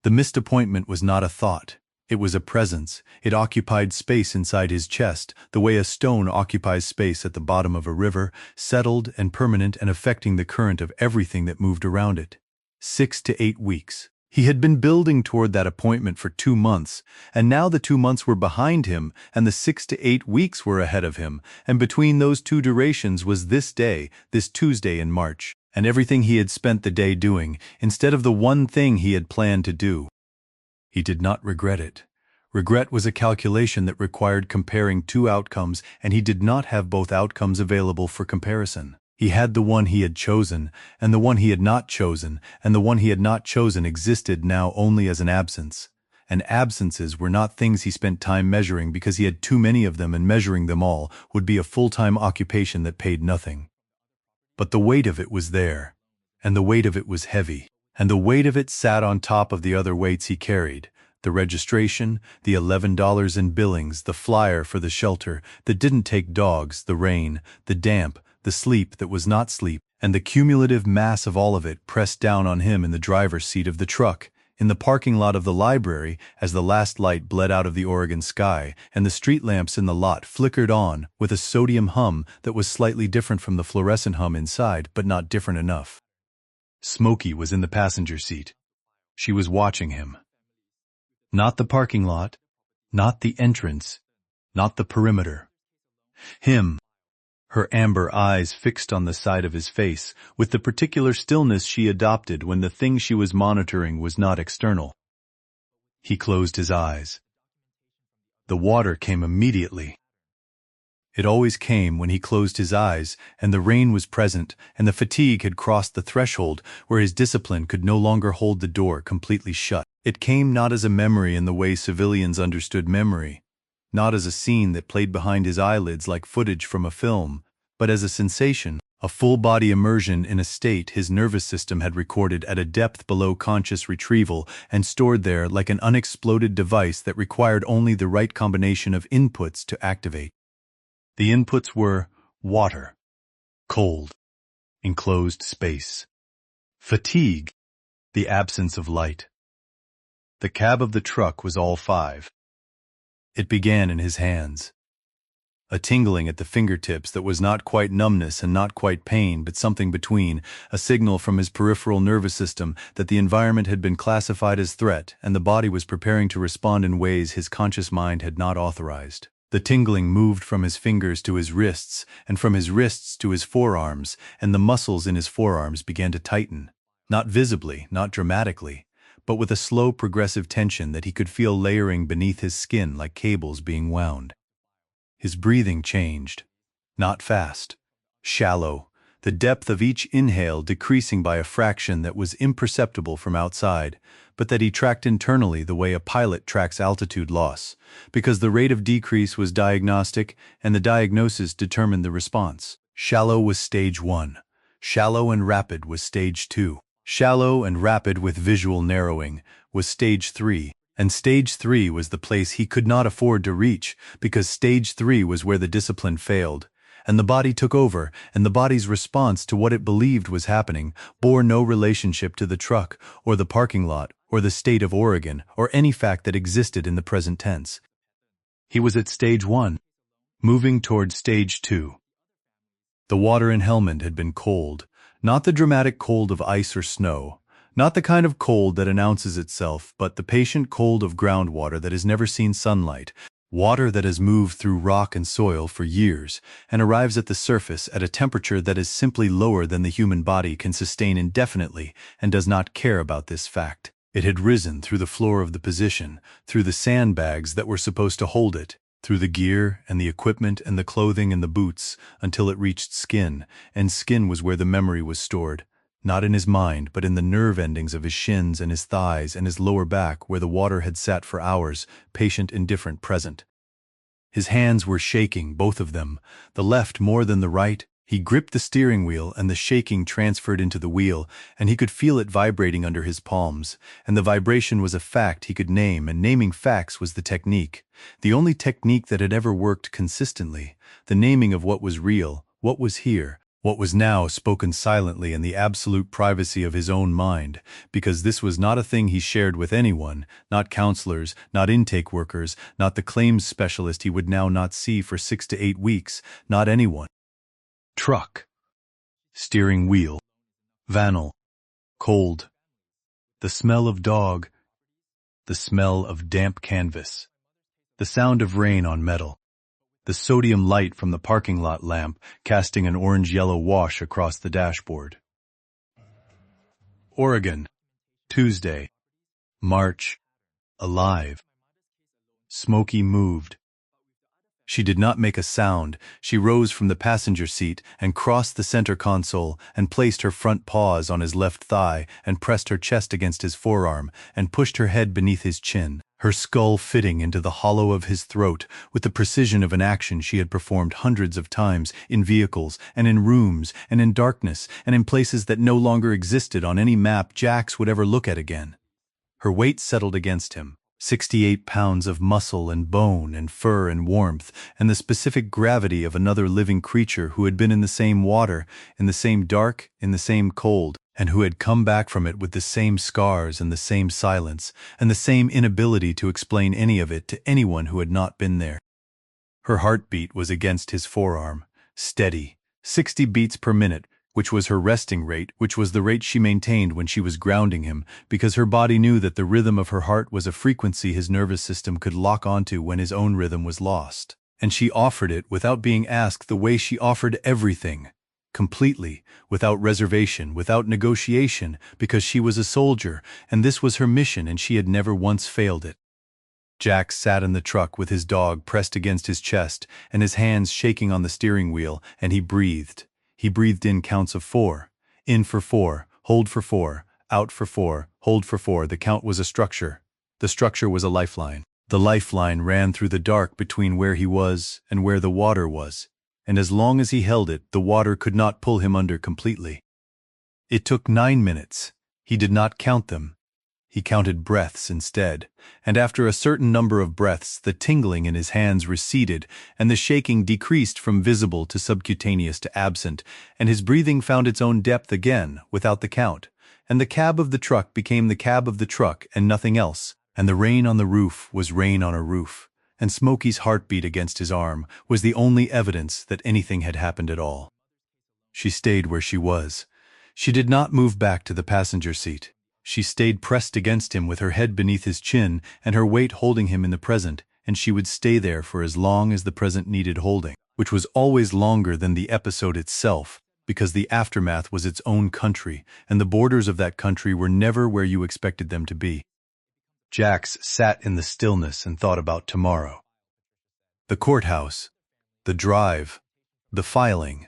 The missed appointment was not a thought. It was a presence. It occupied space inside his chest, the way a stone occupies space at the bottom of a river, settled and permanent and affecting the current of everything that moved around it. 6 to 8 weeks. He had been building toward that appointment for 2 months, and now the 2 months were behind him, and the 6 to 8 weeks were ahead of him, and between those two durations was this day, this Tuesday in March, and everything he had spent the day doing, instead of the one thing he had planned to do. He did not regret it. Regret was a calculation that required comparing two outcomes, and he did not have both outcomes available for comparison. He had the one he had chosen, and the one he had not chosen, and the one he had not chosen existed now only as an absence. And absences were not things he spent time measuring because he had too many of them, and measuring them all would be a full-time occupation that paid nothing. But the weight of it was there, and the weight of it was heavy, and the weight of it sat on top of the other weights he carried. The registration, the $11 in billings, the flyer for the shelter that didn't take dogs, the rain, the damp, the sleep that was not sleep, and the cumulative mass of all of it pressed down on him in the driver's seat of the truck, in the parking lot of the library as the last light bled out of the Oregon sky, and the street lamps in the lot flickered on with a sodium hum that was slightly different from the fluorescent hum inside, but not different enough. Smoky was in the passenger seat. She was watching him. Not the parking lot, not the entrance, not the perimeter. Him. Her amber eyes fixed on the side of his face, with the particular stillness she adopted when the thing she was monitoring was not external. He closed his eyes. The water came immediately. It always came when he closed his eyes, and the rain was present, and the fatigue had crossed the threshold where his discipline could no longer hold the door completely shut. It came not as a memory in the way civilians understood memory, not as a scene that played behind his eyelids like footage from a film, but as a sensation, a full-body immersion in a state his nervous system had recorded at a depth below conscious retrieval and stored there like an unexploded device that required only the right combination of inputs to activate. The inputs were water, cold, enclosed space, fatigue, the absence of light. The cab of the truck was all five. It began in his hands. A tingling at the fingertips that was not quite numbness and not quite pain, but something between, a signal from his peripheral nervous system that the environment had been classified as threat and the body was preparing to respond in ways his conscious mind had not authorized. The tingling moved from his fingers to his wrists, and from his wrists to his forearms, and the muscles in his forearms began to tighten, not visibly, not dramatically, but with a slow progressive tension that he could feel layering beneath his skin like cables being wound. His breathing changed, not fast, shallow, the depth of each inhale decreasing by a fraction that was imperceptible from outside, but that he tracked internally the way a pilot tracks altitude loss, because the rate of decrease was diagnostic and the diagnosis determined the response. Shallow was stage 1. Shallow and rapid was stage 2. Shallow and rapid with visual narrowing was stage 3. And stage 3 was the place he could not afford to reach, because stage 3 was where the discipline failed, and the body took over, and the body's response to what it believed was happening bore no relationship to the truck, or the parking lot, or the state of Oregon, or any fact that existed in the present tense. He was at stage 1, moving toward stage 2. The water in Helmand had been cold, not the dramatic cold of ice or snow, not the kind of cold that announces itself, but the patient cold of groundwater that has never seen sunlight, water that has moved through rock and soil for years and arrives at the surface at a temperature that is simply lower than the human body can sustain indefinitely and does not care about this fact. It had risen through the floor of the position, through the sandbags that were supposed to hold it, through the gear and the equipment and the clothing and the boots, until it reached skin, and skin was where the memory was stored. Not in his mind, but in the nerve endings of his shins and his thighs and his lower back where the water had sat for hours, patient, indifferent, present. His hands were shaking, both of them, the left more than the right. He gripped the steering wheel and the shaking transferred into the wheel, and he could feel it vibrating under his palms, and the vibration was a fact he could name, and naming facts was the technique, the only technique that had ever worked consistently, the naming of what was real, what was here, what was now spoken silently in the absolute privacy of his own mind, because this was not a thing he shared with anyone, not counselors, not intake workers, not the claims specialist he would now not see for 6 to 8 weeks, not anyone. Truck. Steering wheel. Vanel. Cold. The smell of dog. The smell of damp canvas. The sound of rain on metal. The sodium light from the parking lot lamp casting an orange-yellow wash across the dashboard. Oregon. Tuesday. March. Alive. Smoky moved. She did not make a sound. She rose from the passenger seat and crossed the center console and placed her front paws on his left thigh and pressed her chest against his forearm and pushed her head beneath his chin, her skull fitting into the hollow of his throat with the precision of an action she had performed hundreds of times in vehicles and in rooms and in darkness and in places that no longer existed on any map Jax would ever look at again. Her weight settled against him. 68 pounds of muscle and bone and fur and warmth, and the specific gravity of another living creature who had been in the same water, in the same dark, in the same cold, and who had come back from it with the same scars and the same silence, and the same inability to explain any of it to anyone who had not been there. Her heartbeat was against his forearm, steady, 60 beats per minute, which was her resting rate, which was the rate she maintained when she was grounding him, because her body knew that the rhythm of her heart was a frequency his nervous system could lock onto when his own rhythm was lost. And she offered it without being asked the way she offered everything. completely, without reservation, without negotiation, because she was a soldier, and this was her mission and she had never once failed it. Jax sat in the truck with his dog pressed against his chest and his hands shaking on the steering wheel, and he breathed. He breathed in counts of 4. In for 4, hold for 4, out for 4, hold for 4. The count was a structure. The structure was a lifeline. The lifeline ran through the dark between where he was and where the water was, and as long as he held it, the water could not pull him under completely. It took 9 minutes. He did not count them. He counted breaths instead, and after a certain number of breaths, the tingling in his hands receded, and the shaking decreased from visible to subcutaneous to absent, and his breathing found its own depth again, without the count, and the cab of the truck became the cab of the truck and nothing else, and the rain on the roof was rain on a roof, and Smoky's heartbeat against his arm was the only evidence that anything had happened at all. She stayed where she was. She did not move back to the passenger seat. She stayed pressed against him with her head beneath his chin and her weight holding him in the present, and she would stay there for as long as the present needed holding, which was always longer than the episode itself, because the aftermath was its own country, and the borders of that country were never where you expected them to be. Jax sat in the stillness and thought about tomorrow. The courthouse, the drive, the filing.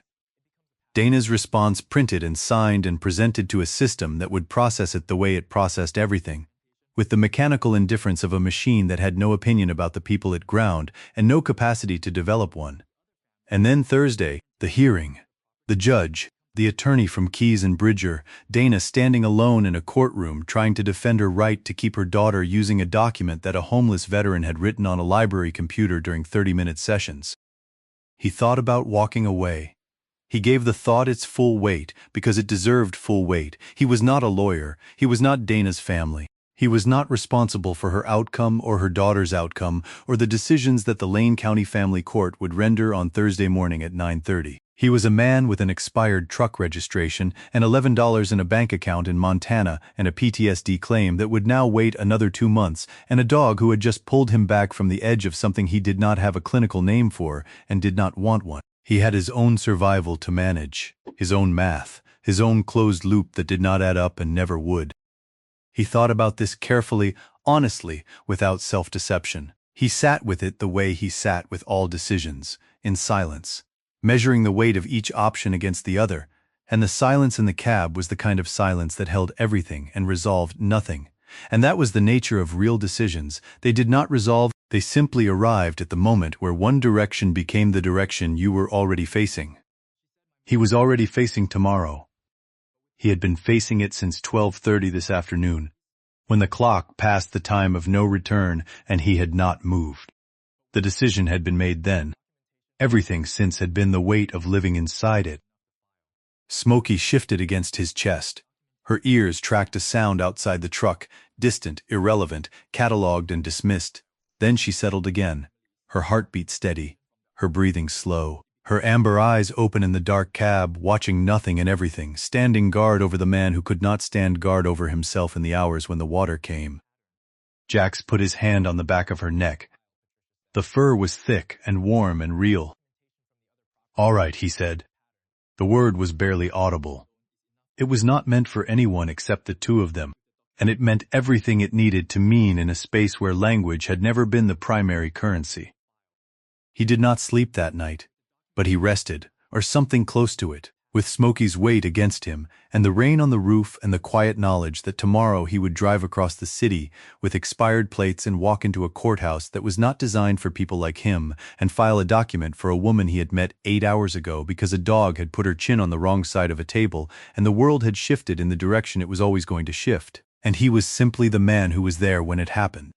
Dana's response printed and signed and presented to a system that would process it the way it processed everything, with the mechanical indifference of a machine that had no opinion about the people it ground and no capacity to develop one. And then Thursday, the hearing. The judge, the attorney from Keyes and Bridger, Dana standing alone in a courtroom trying to defend her right to keep her daughter using a document that a homeless veteran had written on a library computer during 30-minute sessions. He thought about walking away. He gave the thought its full weight because it deserved full weight. He was not a lawyer. He was not Dana's family. He was not responsible for her outcome or her daughter's outcome or the decisions that the Lane County Family Court would render on Thursday morning at 9:30. He was a man with an expired truck registration and $11 in a bank account in Montana and a PTSD claim that would now wait another 2 months, and a dog who had just pulled him back from the edge of something he did not have a clinical name for and did not want one. He had his own survival to manage, his own math, his own closed loop that did not add up and never would. He thought about this carefully, honestly, without self-deception. He sat with it the way he sat with all decisions, in silence, measuring the weight of each option against the other, and the silence in the cab was the kind of silence that held everything and resolved nothing. And that was the nature of real decisions. They did not resolve, they simply arrived at the moment where one direction became the direction you were already facing. He was already facing tomorrow. He had been facing it since 12:30 this afternoon, when the clock passed the time of no return and he had not moved. The decision had been made then. Everything since had been the weight of living inside it. Smoky shifted against his chest. Her ears tracked a sound outside the truck, distant, irrelevant, catalogued and dismissed. Then she settled again, her heartbeat steady, her breathing slow, her amber eyes open in the dark cab, watching nothing and everything, standing guard over the man who could not stand guard over himself in the hours when the water came. Jax put his hand on the back of her neck. The fur was thick and warm and real. "All right," he said. The word was barely audible. It was not meant for anyone except the two of them, and it meant everything it needed to mean in a space where language had never been the primary currency. He did not sleep that night, but he rested, or something close to it, with Smoky's weight against him, and the rain on the roof and the quiet knowledge that tomorrow he would drive across the city with expired plates and walk into a courthouse that was not designed for people like him and file a document for a woman he had met 8 hours ago because a dog had put her chin on the wrong side of a table and the world had shifted in the direction it was always going to shift, and he was simply the man who was there when it happened.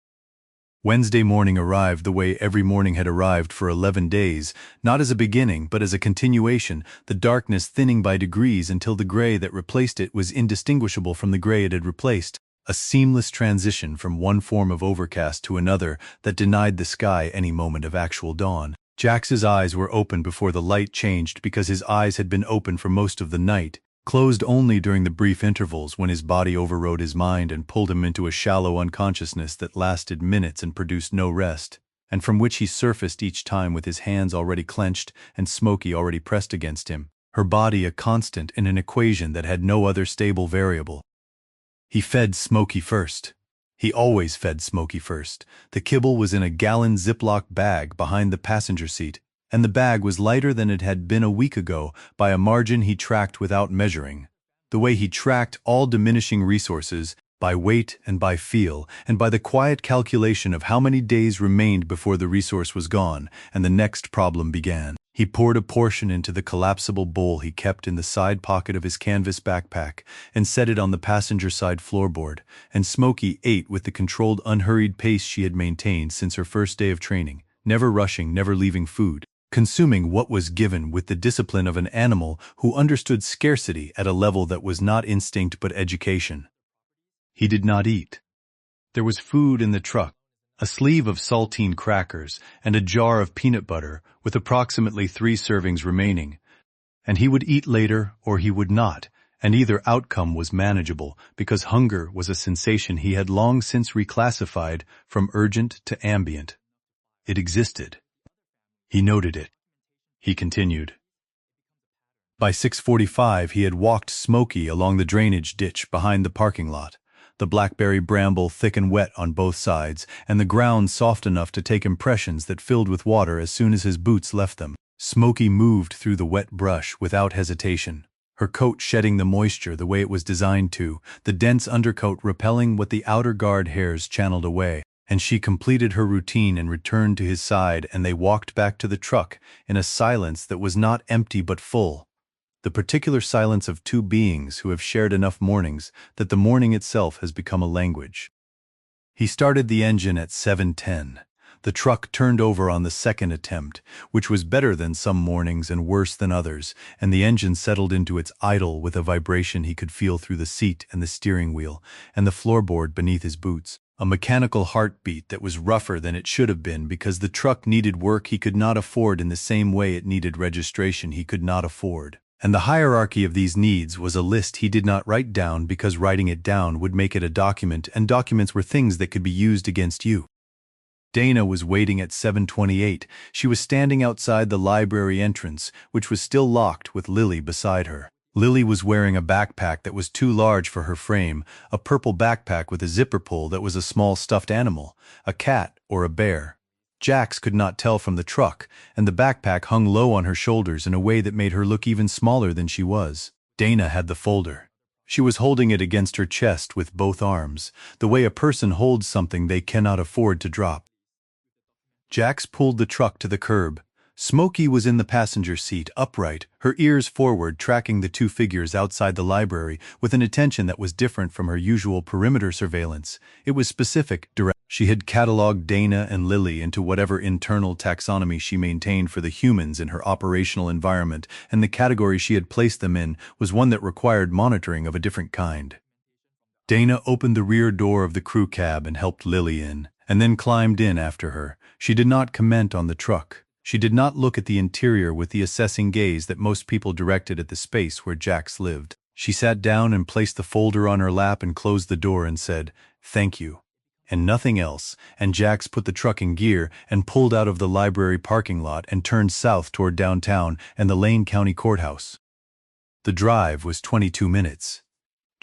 Wednesday morning arrived the way every morning had arrived for 11 days, not as a beginning but as a continuation, the darkness thinning by degrees until the gray that replaced it was indistinguishable from the gray it had replaced, a seamless transition from one form of overcast to another that denied the sky any moment of actual dawn. Jax's eyes were open before the light changed because his eyes had been open for most of the night, closed only during the brief intervals when his body overrode his mind and pulled him into a shallow unconsciousness that lasted minutes and produced no rest, and from which he surfaced each time with his hands already clenched and Smoky already pressed against him, her body a constant in an equation that had no other stable variable. He fed Smoky first. He always fed Smoky first. The kibble was in a gallon Ziploc bag behind the passenger seat, and the bag was lighter than it had been a week ago by a margin he tracked without measuring. The way he tracked all diminishing resources, by weight and by feel, and by the quiet calculation of how many days remained before the resource was gone, and the next problem began. He poured a portion into the collapsible bowl he kept in the side pocket of his canvas backpack and set it on the passenger side floorboard, and Smoky ate with the controlled, unhurried pace she had maintained since her first day of training, never rushing, never leaving food, consuming what was given with the discipline of an animal who understood scarcity at a level that was not instinct but education. He did not eat. There was food in the truck, a sleeve of saltine crackers and a jar of peanut butter with approximately 3 servings remaining, and he would eat later or he would not, and either outcome was manageable because hunger was a sensation he had long since reclassified from urgent to ambient. It existed. He noted it. He continued. By 6:45 he had walked Smoky along the drainage ditch behind the parking lot, the blackberry bramble thick and wet on both sides, and the ground soft enough to take impressions that filled with water as soon as his boots left them. Smoky moved through the wet brush without hesitation, her coat shedding the moisture the way it was designed to, the dense undercoat repelling what the outer guard hairs channeled away, and she completed her routine and returned to his side, and they walked back to the truck in a silence that was not empty but full. The particular silence of two beings who have shared enough mornings that the morning itself has become a language. He started the engine at 7:10. The truck turned over on the second attempt, which was better than some mornings and worse than others, and the engine settled into its idle with a vibration he could feel through the seat and the steering wheel and the floorboard beneath his boots, a mechanical heartbeat that was rougher than it should have been because the truck needed work he could not afford in the same way it needed registration he could not afford. And the hierarchy of these needs was a list he did not write down because writing it down would make it a document, and documents were things that could be used against you. Dana was waiting at 7:28. She was standing outside the library entrance, which was still locked, with Lily beside her. Lily was wearing a backpack that was too large for her frame, a purple backpack with a zipper pull that was a small stuffed animal, a cat or a bear. Jax could not tell from the truck, and the backpack hung low on her shoulders in a way that made her look even smaller than she was. Dana had the folder. She was holding it against her chest with both arms, the way a person holds something they cannot afford to drop. Jax pulled the truck to the curb. Smoky was in the passenger seat, upright, her ears forward, tracking the two figures outside the library with an attention that was different from her usual perimeter surveillance. It was specific, direct. She had cataloged Dana and Lily into whatever internal taxonomy she maintained for the humans in her operational environment, and the category she had placed them in was one that required monitoring of a different kind. Dana opened the rear door of the crew cab and helped Lily in, and then climbed in after her. She did not comment on the truck. She did not look at the interior with the assessing gaze that most people directed at the space where Jax lived. She sat down and placed the folder on her lap and closed the door and said, "Thank you," and nothing else, and Jax put the truck in gear and pulled out of the library parking lot and turned south toward downtown and the Lane County Courthouse. The drive was 22 minutes.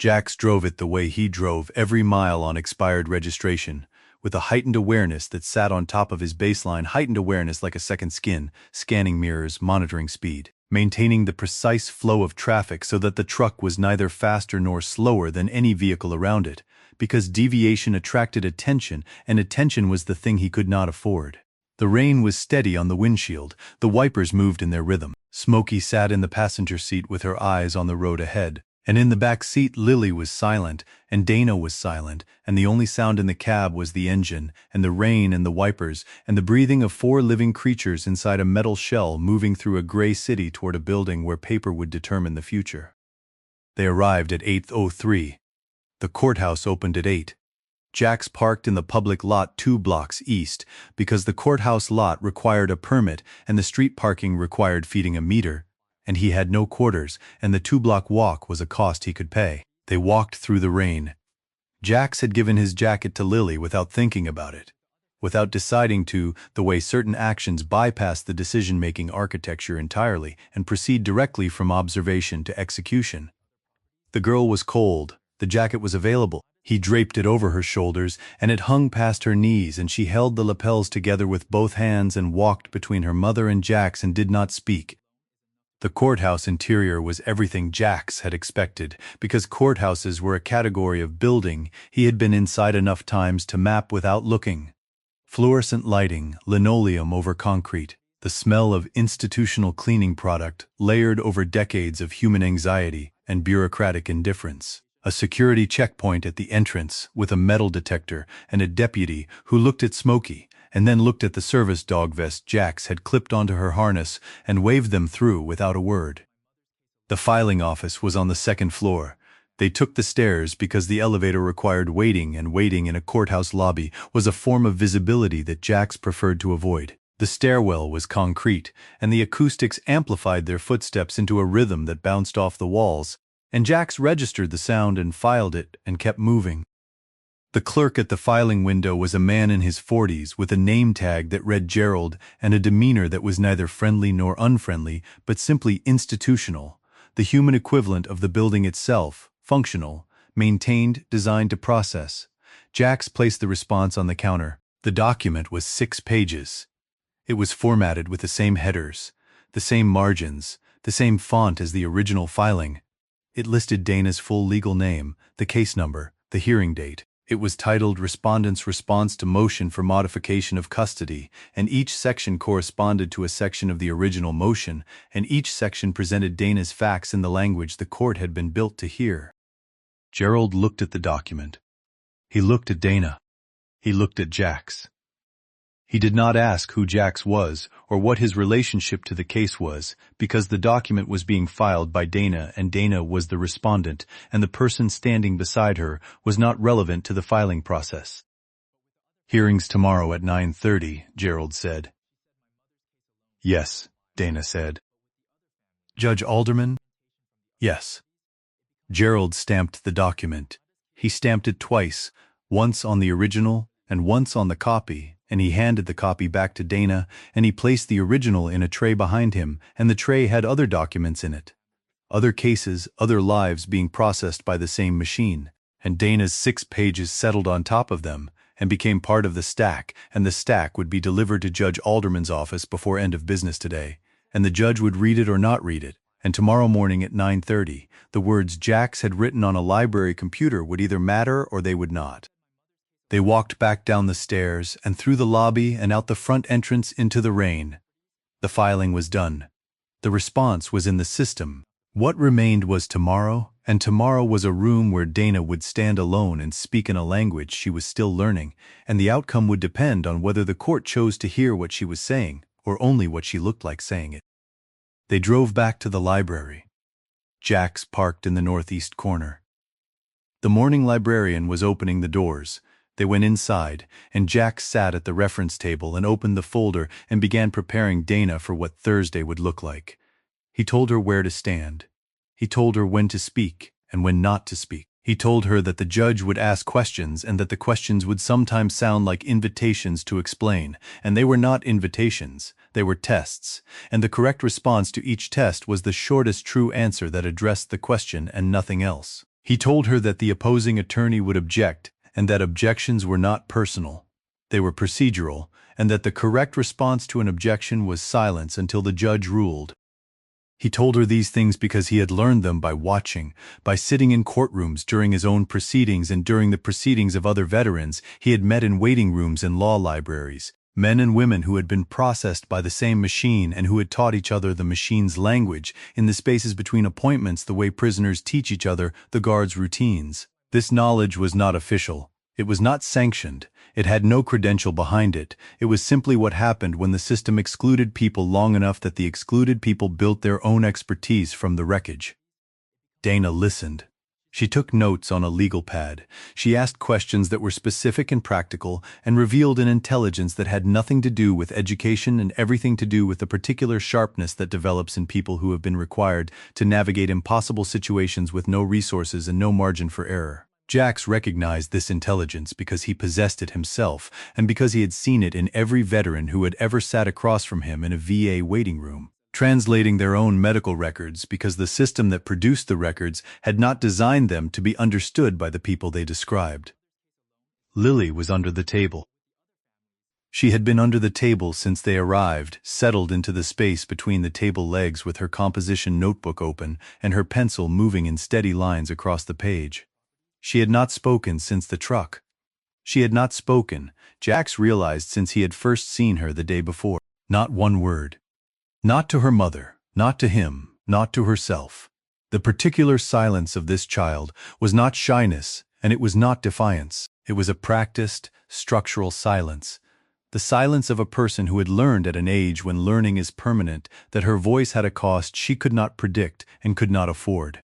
Jax drove it the way he drove every mile on expired registration, with a heightened awareness that sat on top of his baseline, heightened awareness like a second skin, scanning mirrors, monitoring speed, maintaining the precise flow of traffic so that the truck was neither faster nor slower than any vehicle around it, because deviation attracted attention, and attention was the thing he could not afford. The rain was steady on the windshield, the wipers moved in their rhythm. Smoky sat in the passenger seat with her eyes on the road ahead, and in the back seat Lily was silent, and Dana was silent, and the only sound in the cab was the engine, and the rain and the wipers, and the breathing of 4 living creatures inside a metal shell moving through a gray city toward a building where paper would determine the future. They arrived at 8:03. The courthouse opened at 8. Jax parked in the public lot 2 blocks east, because the courthouse lot required a permit and the street parking required feeding a meter, and he had no quarters, and the 2-block walk was a cost he could pay. They walked through the rain. Jax had given his jacket to Lily without thinking about it. without deciding to, the way certain actions bypass the decision-making architecture entirely and proceed directly from observation to execution. The girl was cold, the jacket was available. He draped it over her shoulders, and it hung past her knees, and she held the lapels together with both hands and walked between her mother and Jax and did not speak. The courthouse interior was everything Jax had expected, because courthouses were a category of building he had been inside enough times to map without looking. Fluorescent lighting, linoleum over concrete, the smell of institutional cleaning product layered over decades of human anxiety and bureaucratic indifference. A security checkpoint at the entrance with a metal detector and a deputy who looked at Smoky and then looked at the service dog vest Jax had clipped onto her harness and waved them through without a word. The filing office was on the second floor. They took the stairs because the elevator required waiting, and waiting in a courthouse lobby was a form of visibility that Jax preferred to avoid. The stairwell was concrete, and the acoustics amplified their footsteps into a rhythm that bounced off the walls, and Jax registered the sound and filed it and kept moving. The clerk at the filing window was a man in his 40s with a name tag that read Gerald and a demeanor that was neither friendly nor unfriendly, but simply institutional, the human equivalent of the building itself, functional, maintained, designed to process. Jax placed the response on the counter. The document was 6 pages. It was formatted with the same headers, the same margins, the same font as the original filing. It listed Dana's full legal name, the case number, the hearing date. It was titled Respondent's Response to Motion for Modification of Custody, and each section corresponded to a section of the original motion, and each section presented Dana's facts in the language the court had been built to hear. Gerald looked at the document. He looked at Dana. He looked at Jax. He did not ask who Jax was or what his relationship to the case was, because the document was being filed by Dana and Dana was the respondent, and the person standing beside her was not relevant to the filing process. "Hearings tomorrow at 9:30, Gerald said. "Yes," Dana said. "Judge Alderman?" "Yes." Gerald stamped the document. He stamped it twice, once on the original and once on the copy, and he handed the copy back to Dana, and he placed the original in a tray behind him, and the tray had other documents in it. Other cases, other lives being processed by the same machine, and Dana's 6 pages settled on top of them and became part of the stack, and the stack would be delivered to Judge Alderman's office before end of business today, and the judge would read it or not read it, and tomorrow morning at 9:30, the words Jax had written on a library computer would either matter or they would not. They walked back down the stairs and through the lobby and out the front entrance into the rain. The filing was done. The response was in the system. What remained was tomorrow, and tomorrow was a room where Dana would stand alone and speak in a language she was still learning, and the outcome would depend on whether the court chose to hear what she was saying or only what she looked like saying it. They drove back to the library. Jax parked in the northeast corner. The morning librarian was opening the doors. They went inside, and Jax sat at the reference table and opened the folder and began preparing Dana for what Thursday would look like. He told her where to stand. He told her when to speak and when not to speak. He told her that the judge would ask questions and that the questions would sometimes sound like invitations to explain, and they were not invitations, they were tests, and the correct response to each test was the shortest true answer that addressed the question and nothing else. He told her that the opposing attorney would object, and that objections were not personal, they were procedural, and that the correct response to an objection was silence until the judge ruled. He told her these things because he had learned them by watching, by sitting in courtrooms during his own proceedings and during the proceedings of other veterans he had met in waiting rooms in law libraries, men and women who had been processed by the same machine and who had taught each other the machine's language in the spaces between appointments the way prisoners teach each other the guards' routines. This knowledge was not official. It was not sanctioned. It had no credential behind it. It was simply what happened when the system excluded people long enough that the excluded people built their own expertise from the wreckage. Dana listened. She took notes on a legal pad. She asked questions that were specific and practical and revealed an intelligence that had nothing to do with education and everything to do with the particular sharpness that develops in people who have been required to navigate impossible situations with no resources and no margin for error. Jax recognized this intelligence because he possessed it himself and because he had seen it in every veteran who had ever sat across from him in a VA waiting room, translating their own medical records because the system that produced the records had not designed them to be understood by the people they described. Lily was under the table. She had been under the table since they arrived, settled into the space between the table legs with her composition notebook open and her pencil moving in steady lines across the page. She had not spoken since the truck. She had not spoken, Jax realized, since he had first seen her the day before. Not one word. Not to her mother, not to him, not to herself. The particular silence of this child was not shyness, and it was not defiance. It was a practiced, structural silence. The silence of a person who had learned at an age when learning is permanent that her voice had a cost she could not predict and could not afford.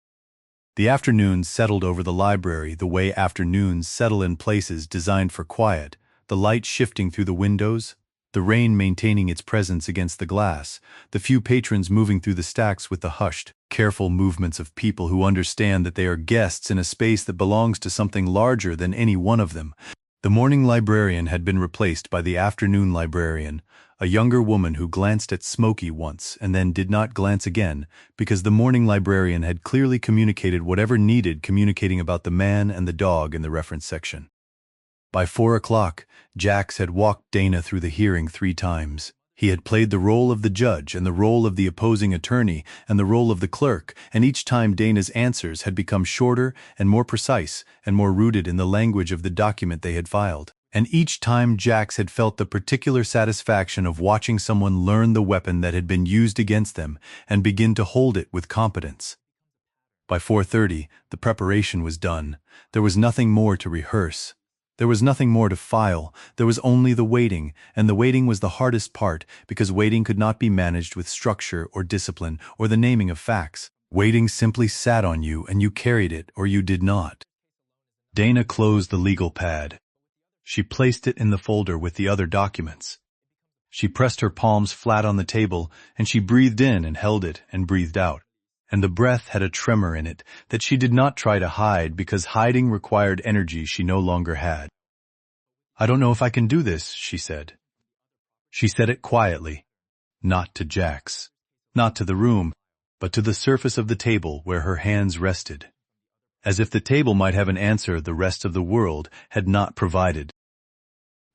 The afternoons settled over the library the way afternoons settle in places designed for quiet, the light shifting through the windows, the rain maintaining its presence against the glass, the few patrons moving through the stacks with the hushed, careful movements of people who understand that they are guests in a space that belongs to something larger than any one of them. The morning librarian had been replaced by the afternoon librarian, a younger woman who glanced at Smoky once and then did not glance again because the morning librarian had clearly communicated whatever needed communicating about the man and the dog in the reference section. By 4 o'clock, Jax had walked Dana through the hearing 3 times. He had played the role of the judge and the role of the opposing attorney and the role of the clerk, and each time Dana's answers had become shorter and more precise and more rooted in the language of the document they had filed. And each time Jax had felt the particular satisfaction of watching someone learn the weapon that had been used against them and begin to hold it with competence. By 4:30, the preparation was done. There was nothing more to rehearse. There was nothing more to file. There was only the waiting, and the waiting was the hardest part because waiting could not be managed with structure or discipline or the naming of facts. Waiting simply sat on you and you carried it or you did not. Dana closed the legal pad. She placed it in the folder with the other documents. She pressed her palms flat on the table, and she breathed in and held it and breathed out. And the breath had a tremor in it that she did not try to hide because hiding required energy she no longer had. "I don't know if I can do this," she said. She said it quietly, not to Jax, not to the room, but to the surface of the table where her hands rested, as if the table might have an answer the rest of the world had not provided.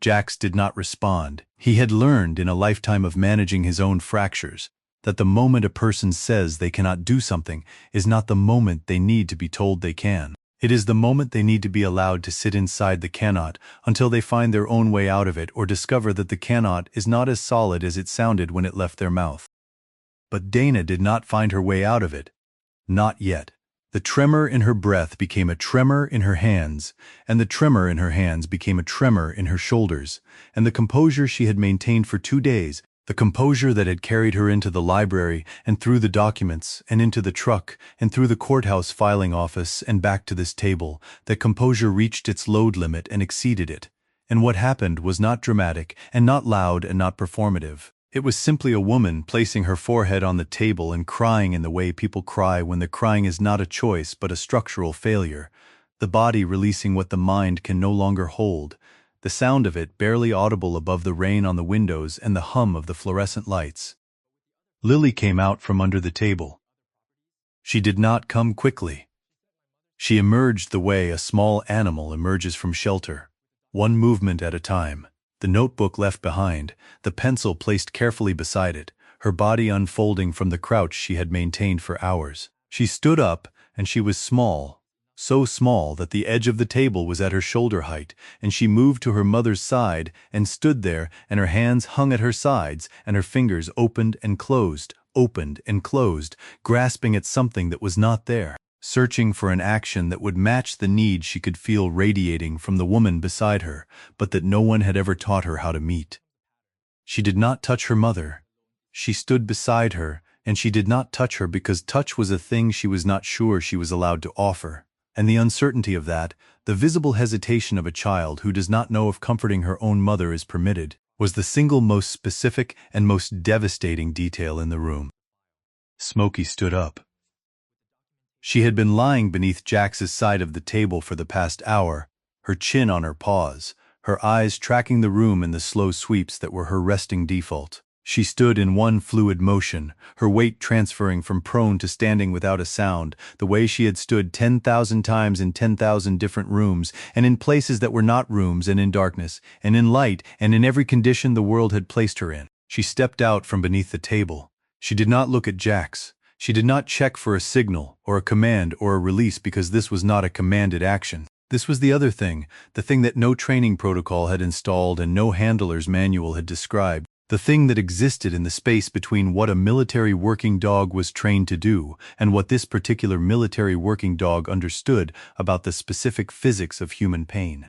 Jax did not respond. He had learned in a lifetime of managing his own fractures that the moment a person says they cannot do something is not the moment they need to be told they can. It is the moment they need to be allowed to sit inside the cannot until they find their own way out of it or discover that the cannot is not as solid as it sounded when it left their mouth. But Dana did not find her way out of it. Not yet. The tremor in her breath became a tremor in her hands, and the tremor in her hands became a tremor in her shoulders, and the composure she had maintained for 2 days, the composure that had carried her into the library and through the documents and into the truck and through the courthouse filing office and back to this table, that composure reached its load limit and exceeded it. And what happened was not dramatic and not loud and not performative. It was simply a woman placing her forehead on the table and crying in the way people cry when the crying is not a choice but a structural failure, the body releasing what the mind can no longer hold, the sound of it barely audible above the rain on the windows and the hum of the fluorescent lights. Lily came out from under the table. She did not come quickly. She emerged the way a small animal emerges from shelter, one movement at a time. The notebook left behind, the pencil placed carefully beside it, her body unfolding from the crouch she had maintained for hours. She stood up, and she was small, so small that the edge of the table was at her shoulder height, and she moved to her mother's side and stood there, and her hands hung at her sides, and her fingers opened and closed, grasping at something that was not there, searching for an action that would match the need she could feel radiating from the woman beside her, but that no one had ever taught her how to meet. She did not touch her mother. She stood beside her, and she did not touch her because touch was a thing she was not sure she was allowed to offer. And the uncertainty of that, the visible hesitation of a child who does not know if comforting her own mother is permitted, was the single most specific and most devastating detail in the room. Smoky stood up. She had been lying beneath Jax's side of the table for the past hour, her chin on her paws, her eyes tracking the room in the slow sweeps that were her resting default. She stood in one fluid motion, her weight transferring from prone to standing without a sound, the way she had stood 10,000 times in 10,000 different rooms, and in places that were not rooms, and in darkness, and in light, and in every condition the world had placed her in. She stepped out from beneath the table. She did not look at Jax. She did not check for a signal, or a command, or a release, because this was not a commanded action. This was the other thing, the thing that no training protocol had installed and no handler's manual had described, the thing that existed in the space between what a military working dog was trained to do and what this particular military working dog understood about the specific physics of human pain.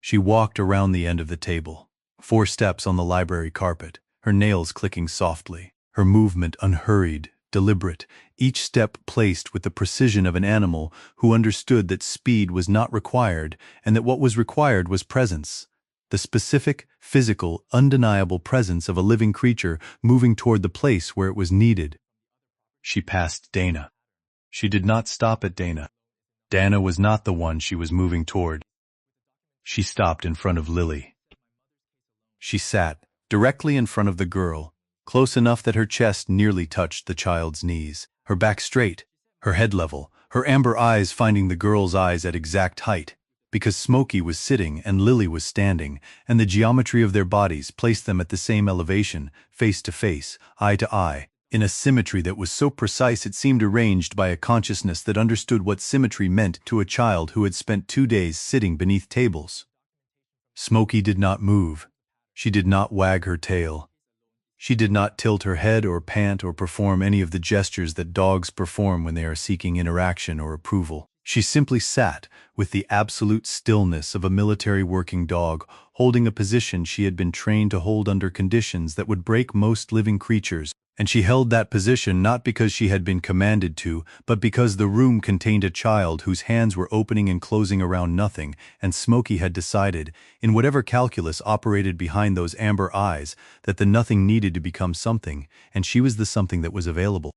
She walked around the end of the table, 4 steps on the library carpet, her nails clicking softly, her movement unhurried, deliberate, each step placed with the precision of an animal who understood that speed was not required and that what was required was presence, the specific, physical, undeniable presence of a living creature moving toward the place where it was needed. She passed Dana. She did not stop at Dana. Dana was not the one she was moving toward. She stopped in front of Lily. She sat directly in front of the girl, close enough that her chest nearly touched the child's knees, her back straight, her head level, her amber eyes finding the girl's eyes at exact height, because Smoky was sitting and Lily was standing, and the geometry of their bodies placed them at the same elevation, face to face, eye to eye, in a symmetry that was so precise it seemed arranged by a consciousness that understood what symmetry meant to a child who had spent 2 days sitting beneath tables. Smoky did not move. She did not wag her tail. She did not tilt her head or pant or perform any of the gestures that dogs perform when they are seeking interaction or approval. She simply sat, with the absolute stillness of a military working dog, holding a position she had been trained to hold under conditions that would break most living creatures, and she held that position not because she had been commanded to, but because the room contained a child whose hands were opening and closing around nothing, and Smoky had decided, in whatever calculus operated behind those amber eyes, that the nothing needed to become something, and she was the something that was available.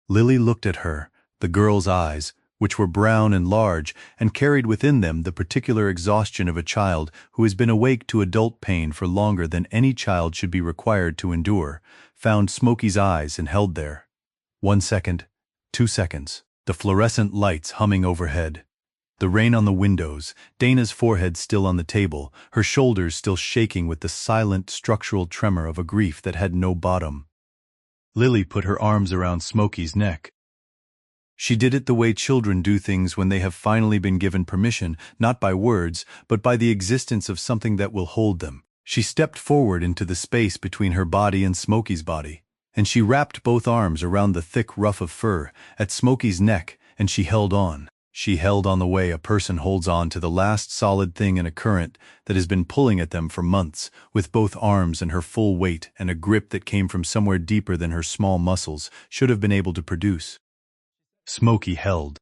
Lily looked at her, the girl's eyes, which were brown and large, and carried within them the particular exhaustion of a child who has been awake to adult pain for longer than any child should be required to endure, found Smoky's eyes and held there. 1 second, 2 seconds, the fluorescent lights humming overhead. The rain on the windows, Dana's forehead still on the table, her shoulders still shaking with the silent structural tremor of a grief that had no bottom. Lily put her arms around Smoky's neck. She did it the way children do things when they have finally been given permission, not by words, but by the existence of something that will hold them. She stepped forward into the space between her body and Smoky's body, and she wrapped both arms around the thick ruff of fur at Smoky's neck, and she held on. She held on the way a person holds on to the last solid thing in a current that has been pulling at them for months, with both arms and her full weight and a grip that came from somewhere deeper than her small muscles should have been able to produce. Smoky held.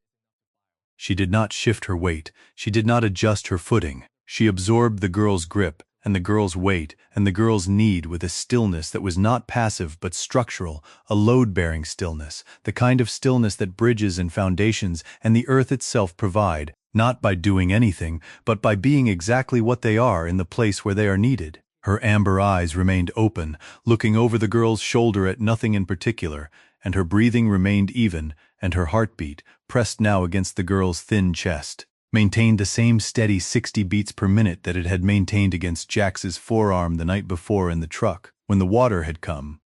She did not shift her weight, she did not adjust her footing. She absorbed the girl's grip, and the girl's weight, and the girl's need with a stillness that was not passive but structural, a load-bearing stillness, the kind of stillness that bridges and foundations and the earth itself provide, not by doing anything, but by being exactly what they are in the place where they are needed. Her amber eyes remained open, looking over the girl's shoulder at nothing in particular, and her breathing remained even, and her heartbeat, pressed now against the girl's thin chest, maintained the same steady 60 beats per minute that it had maintained against Jax's forearm the night before in the truck, when the water had come.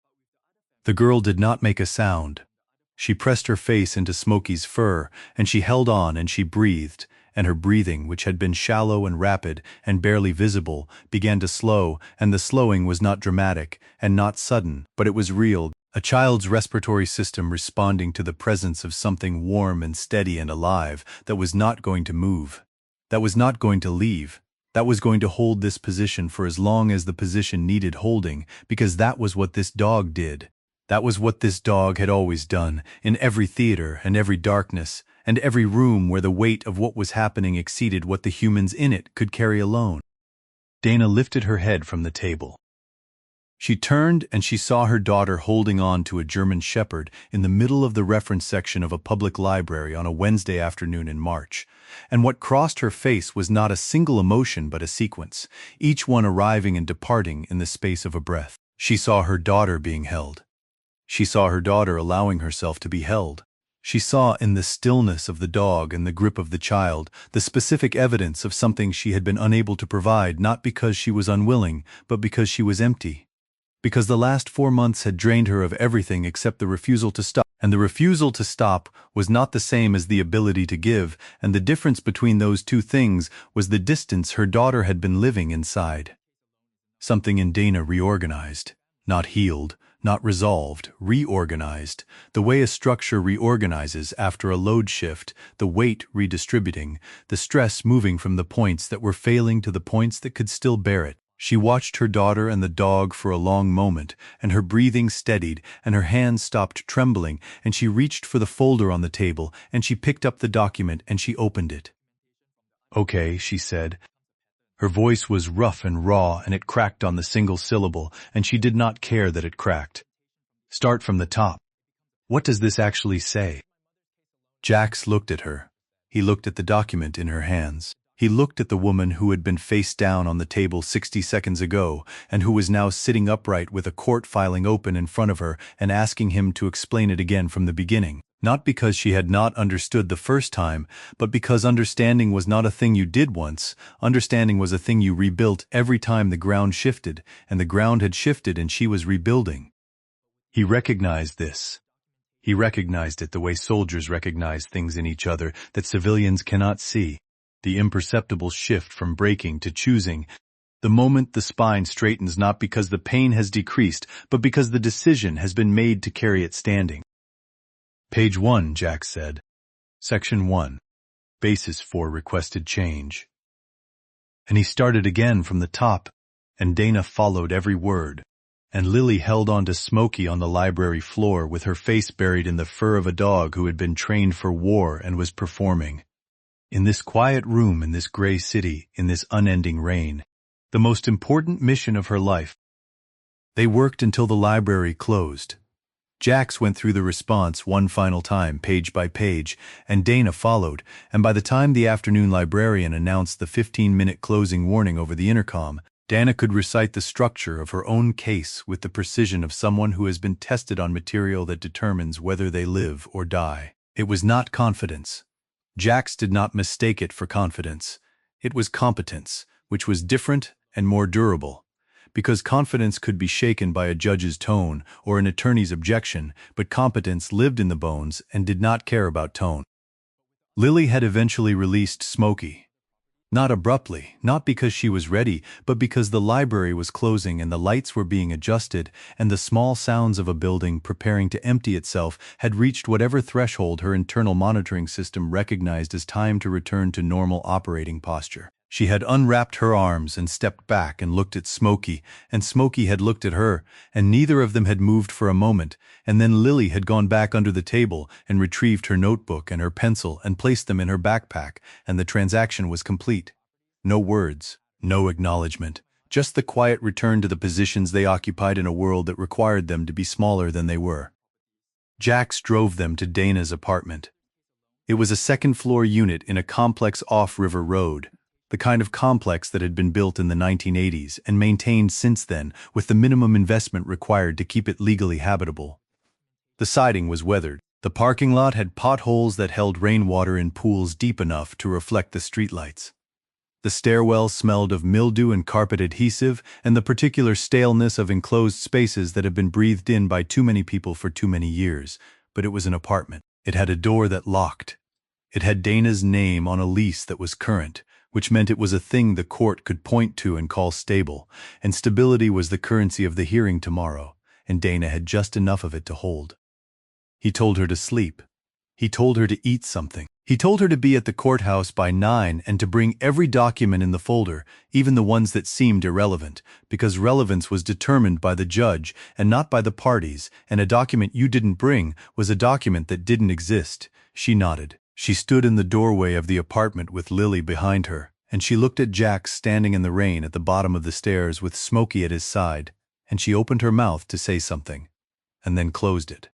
The girl did not make a sound. She pressed her face into Smoky's fur, and she held on and she breathed, and her breathing, which had been shallow and rapid and barely visible, began to slow, and the slowing was not dramatic and not sudden, but it was real. A child's respiratory system responding to the presence of something warm and steady and alive that was not going to move, that was not going to leave, that was going to hold this position for as long as the position needed holding, because that was what this dog did. That was what this dog had always done, in every theater and every darkness, and every room where the weight of what was happening exceeded what the humans in it could carry alone. Dana lifted her head from the table. She turned and she saw her daughter holding on to a German shepherd in the middle of the reference section of a public library on a Wednesday afternoon in March. And what crossed her face was not a single emotion but a sequence, each one arriving and departing in the space of a breath. She saw her daughter being held. She saw her daughter allowing herself to be held. She saw in the stillness of the dog and the grip of the child the specific evidence of something she had been unable to provide, not because she was unwilling, but because she was empty. Because the last 4 months had drained her of everything except the refusal to stop. And the refusal to stop was not the same as the ability to give, and the difference between those two things was the distance her daughter had been living inside. Something in Dana reorganized, not healed, not resolved, reorganized, the way a structure reorganizes after a load shift, the weight redistributing, the stress moving from the points that were failing to the points that could still bear it. She watched her daughter and the dog for a long moment, and her breathing steadied, and her hands stopped trembling, and she reached for the folder on the table, and she picked up the document, and she opened it. "Okay," she said. Her voice was rough and raw, and it cracked on the single syllable, and she did not care that it cracked. "Start from the top. What does this actually say?" Jax looked at her. He looked at the document in her hands. He looked at the woman who had been face down on the table 60 seconds ago and who was now sitting upright with a court filing open in front of her and asking him to explain it again from the beginning. Not because she had not understood the first time, but because understanding was not a thing you did once. Understanding was a thing you rebuilt every time the ground shifted, and the ground had shifted and she was rebuilding. He recognized this. He recognized it the way soldiers recognize things in each other that civilians cannot see. The imperceptible shift from breaking to choosing. The moment the spine straightens not because the pain has decreased, but because the decision has been made to carry it standing. "Page 1, Jax said. Section 1. Basis for requested change." And he started again from the top, and Dana followed every word. And Lily held on to Smoky on the library floor with her face buried in the fur of a dog who had been trained for war and was performing. In this quiet room, in this gray city, in this unending rain, the most important mission of her life. They worked until the library closed. Jax went through the response one final time, page by page, and Dana followed, and by the time the afternoon librarian announced the 15-minute closing warning over the intercom, Dana could recite the structure of her own case with the precision of someone who has been tested on material that determines whether they live or die. It was not confidence. Jax did not mistake it for confidence. It was competence, which was different and more durable. Because confidence could be shaken by a judge's tone or an attorney's objection, but competence lived in the bones and did not care about tone. Lily had eventually released Smoky. Not abruptly, not because she was ready, but because the library was closing and the lights were being adjusted, and the small sounds of a building preparing to empty itself had reached whatever threshold her internal monitoring system recognized as time to return to normal operating posture. She had unwrapped her arms and stepped back and looked at Smoky, and Smoky had looked at her, and neither of them had moved for a moment, and then Lily had gone back under the table and retrieved her notebook and her pencil and placed them in her backpack, and the transaction was complete. No words, no acknowledgement, just the quiet return to the positions they occupied in a world that required them to be smaller than they were. Jax drove them to Dana's apartment. It was a second-floor unit in a complex off-river road, the kind of complex that had been built in the 1980s and maintained since then with the minimum investment required to keep it legally habitable. The siding was weathered. The parking lot had potholes that held rainwater in pools deep enough to reflect the streetlights. The stairwell smelled of mildew and carpet adhesive and the particular staleness of enclosed spaces that had been breathed in by too many people for too many years, but it was an apartment. It had a door that locked. It had Dana's name on a lease that was current, which meant it was a thing the court could point to and call stable, and stability was the currency of the hearing tomorrow, and Dana had just enough of it to hold. He told her to sleep. He told her to eat something. He told her to be at the courthouse by 9 and to bring every document in the folder, even the ones that seemed irrelevant, because relevance was determined by the judge and not by the parties, and a document you didn't bring was a document that didn't exist. She nodded. She stood in the doorway of the apartment with Lily behind her, and she looked at Jax standing in the rain at the bottom of the stairs with Smoky at his side, and she opened her mouth to say something, and then closed it.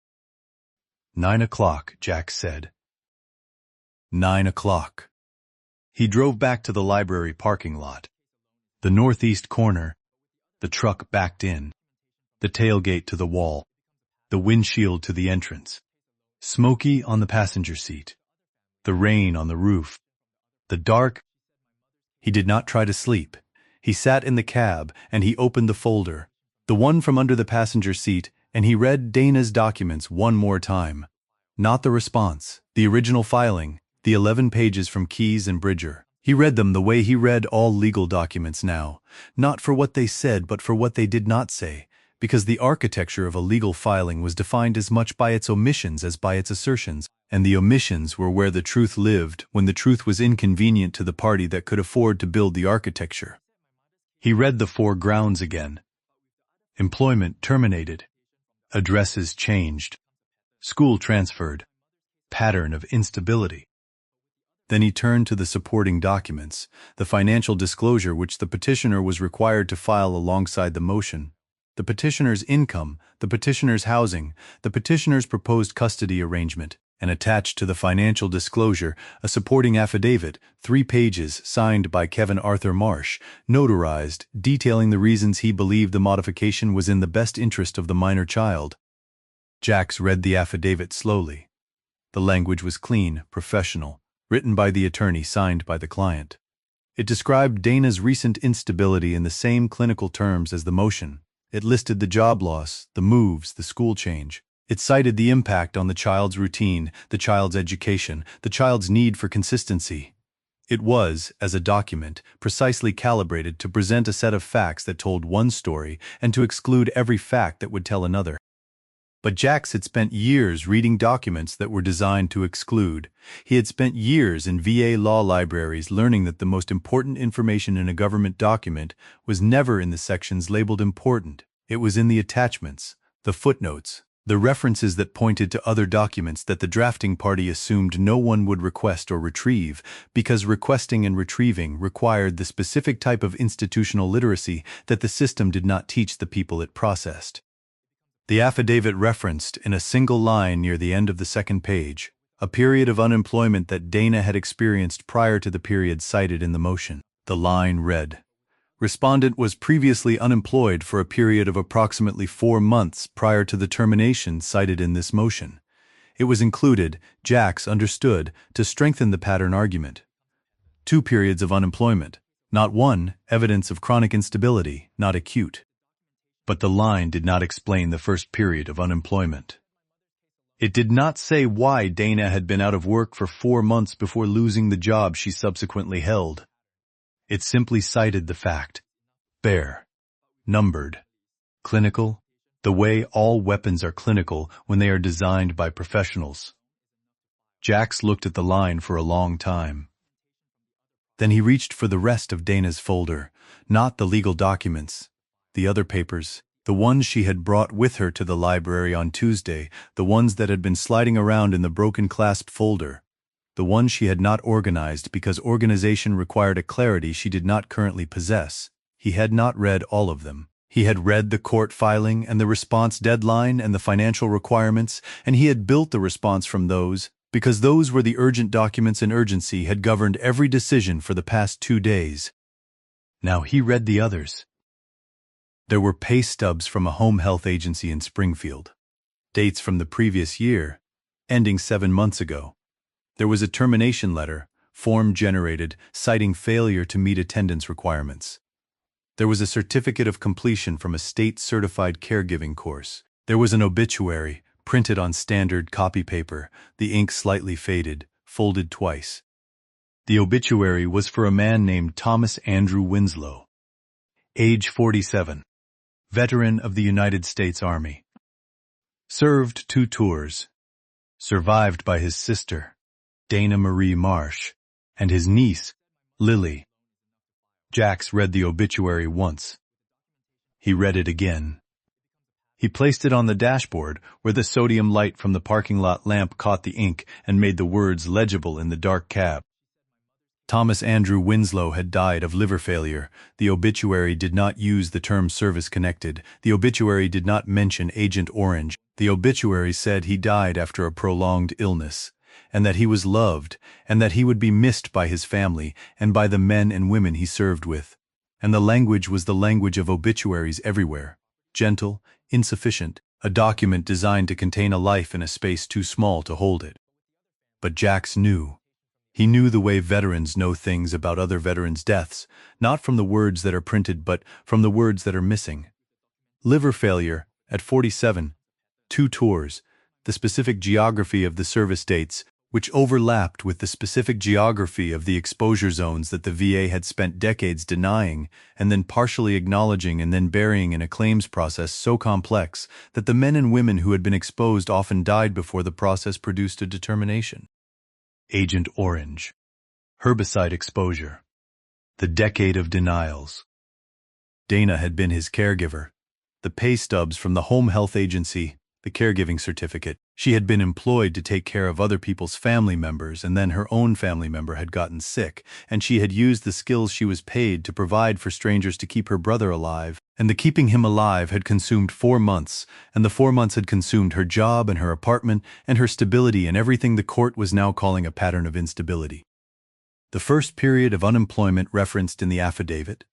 9 o'clock, Jax said. 9 o'clock. He drove back to the library parking lot. The northeast corner. The truck backed in. The tailgate to the wall. The windshield to the entrance. Smoky on the passenger seat. The rain on the roof. The dark. He did not try to sleep. He sat in the cab, and he opened the folder, the one from under the passenger seat, and he read Dana's documents one more time. Not the response, the original filing, the 11 pages from Keyes and Bridger. He read them the way he read all legal documents now, not for what they said but for what they did not say, because the architecture of a legal filing was defined as much by its omissions as by its assertions, and the omissions were where the truth lived when the truth was inconvenient to the party that could afford to build the architecture. He read the 4 grounds again. Employment terminated. Addresses changed. School transferred. Pattern of instability. Then he turned to the supporting documents, the financial disclosure which the petitioner was required to file alongside the motion, the petitioner's income, the petitioner's housing, the petitioner's proposed custody arrangement, and attached to the financial disclosure a supporting affidavit, 3 pages, signed by Kevin Arthur Marsh, notarized, detailing the reasons he believed the modification was in the best interest of the minor child. Jax read the affidavit slowly. The language was clean, professional, written by the attorney, signed by the client. It described Dana's recent instability in the same clinical terms as the motion. It listed the job loss, the moves, the school change. It cited the impact on the child's routine, the child's education, the child's need for consistency. It was, as a document, precisely calibrated to present a set of facts that told one story and to exclude every fact that would tell another. But Jax had spent years reading documents that were designed to exclude. He had spent years in VA law libraries learning that the most important information in a government document was never in the sections labeled important. It was in the attachments, the footnotes, the references that pointed to other documents that the drafting party assumed no one would request or retrieve, because requesting and retrieving required the specific type of institutional literacy that the system did not teach the people it processed. The affidavit referenced, in a single line near the end of the second page, a period of unemployment that Dana had experienced prior to the period cited in the motion. The line read, "Respondent was previously unemployed for a period of approximately 4 months prior to the termination cited in this motion." It was included, Jax understood, to strengthen the pattern argument. 2 periods of unemployment, not 1, evidence of chronic instability, not acute. But the line did not explain the first period of unemployment. It did not say why Dana had been out of work for 4 months before losing the job she subsequently held. It simply cited the fact. Bare. Numbered. Clinical. The way all weapons are clinical when they are designed by professionals. Jax looked at the line for a long time. Then he reached for the rest of Dana's folder, not the legal documents. The other papers, the ones she had brought with her to the library on Tuesday, the ones that had been sliding around in the broken clasp folder, the ones she had not organized because organization required a clarity she did not currently possess. He had not read all of them. He had read the court filing and the response deadline and the financial requirements, and he had built the response from those, because those were the urgent documents and urgency had governed every decision for the past 2 days. Now he read the others. There were pay stubs from a home health agency in Springfield. Dates from the previous year, ending 7 months ago. There was a termination letter, form generated, citing failure to meet attendance requirements. There was a certificate of completion from a state-certified caregiving course. There was an obituary, printed on standard copy paper, the ink slightly faded, folded twice. The obituary was for a man named Thomas Andrew Winslow. Age 47. Veteran of the United States Army. Served 2 tours. Survived by his sister, Dana Marie Marsh, and his niece, Lily. Jax read the obituary once. He read it again. He placed it on the dashboard where the sodium light from the parking lot lamp caught the ink and made the words legible in the dark cab. Thomas Andrew Winslow had died of liver failure. The obituary did not use the term service-connected. The obituary did not mention Agent Orange. The obituary said he died after a prolonged illness, and that he was loved, and that he would be missed by his family and by the men and women he served with. And the language was the language of obituaries everywhere. Gentle, insufficient, a document designed to contain a life in a space too small to hold it. But Jax knew. He knew the way veterans know things about other veterans' deaths, not from the words that are printed but from the words that are missing. Liver failure, at 47, 2 tours, the specific geography of the service dates, which overlapped with the specific geography of the exposure zones that the VA had spent decades denying, and then partially acknowledging and then burying in a claims process so complex that the men and women who had been exposed often died before the process produced a determination. Agent Orange. Herbicide exposure. The decade of denials. Dana had been his caregiver. The pay stubs from the Home Health Agency, the caregiving certificate. She had been employed to take care of other people's family members, and then her own family member had gotten sick, and she had used the skills she was paid to provide for strangers to keep her brother alive, and the keeping him alive had consumed 4 months, and the 4 months had consumed her job and her apartment and her stability and everything the court was now calling a pattern of instability. The first period of unemployment referenced in the affidavit.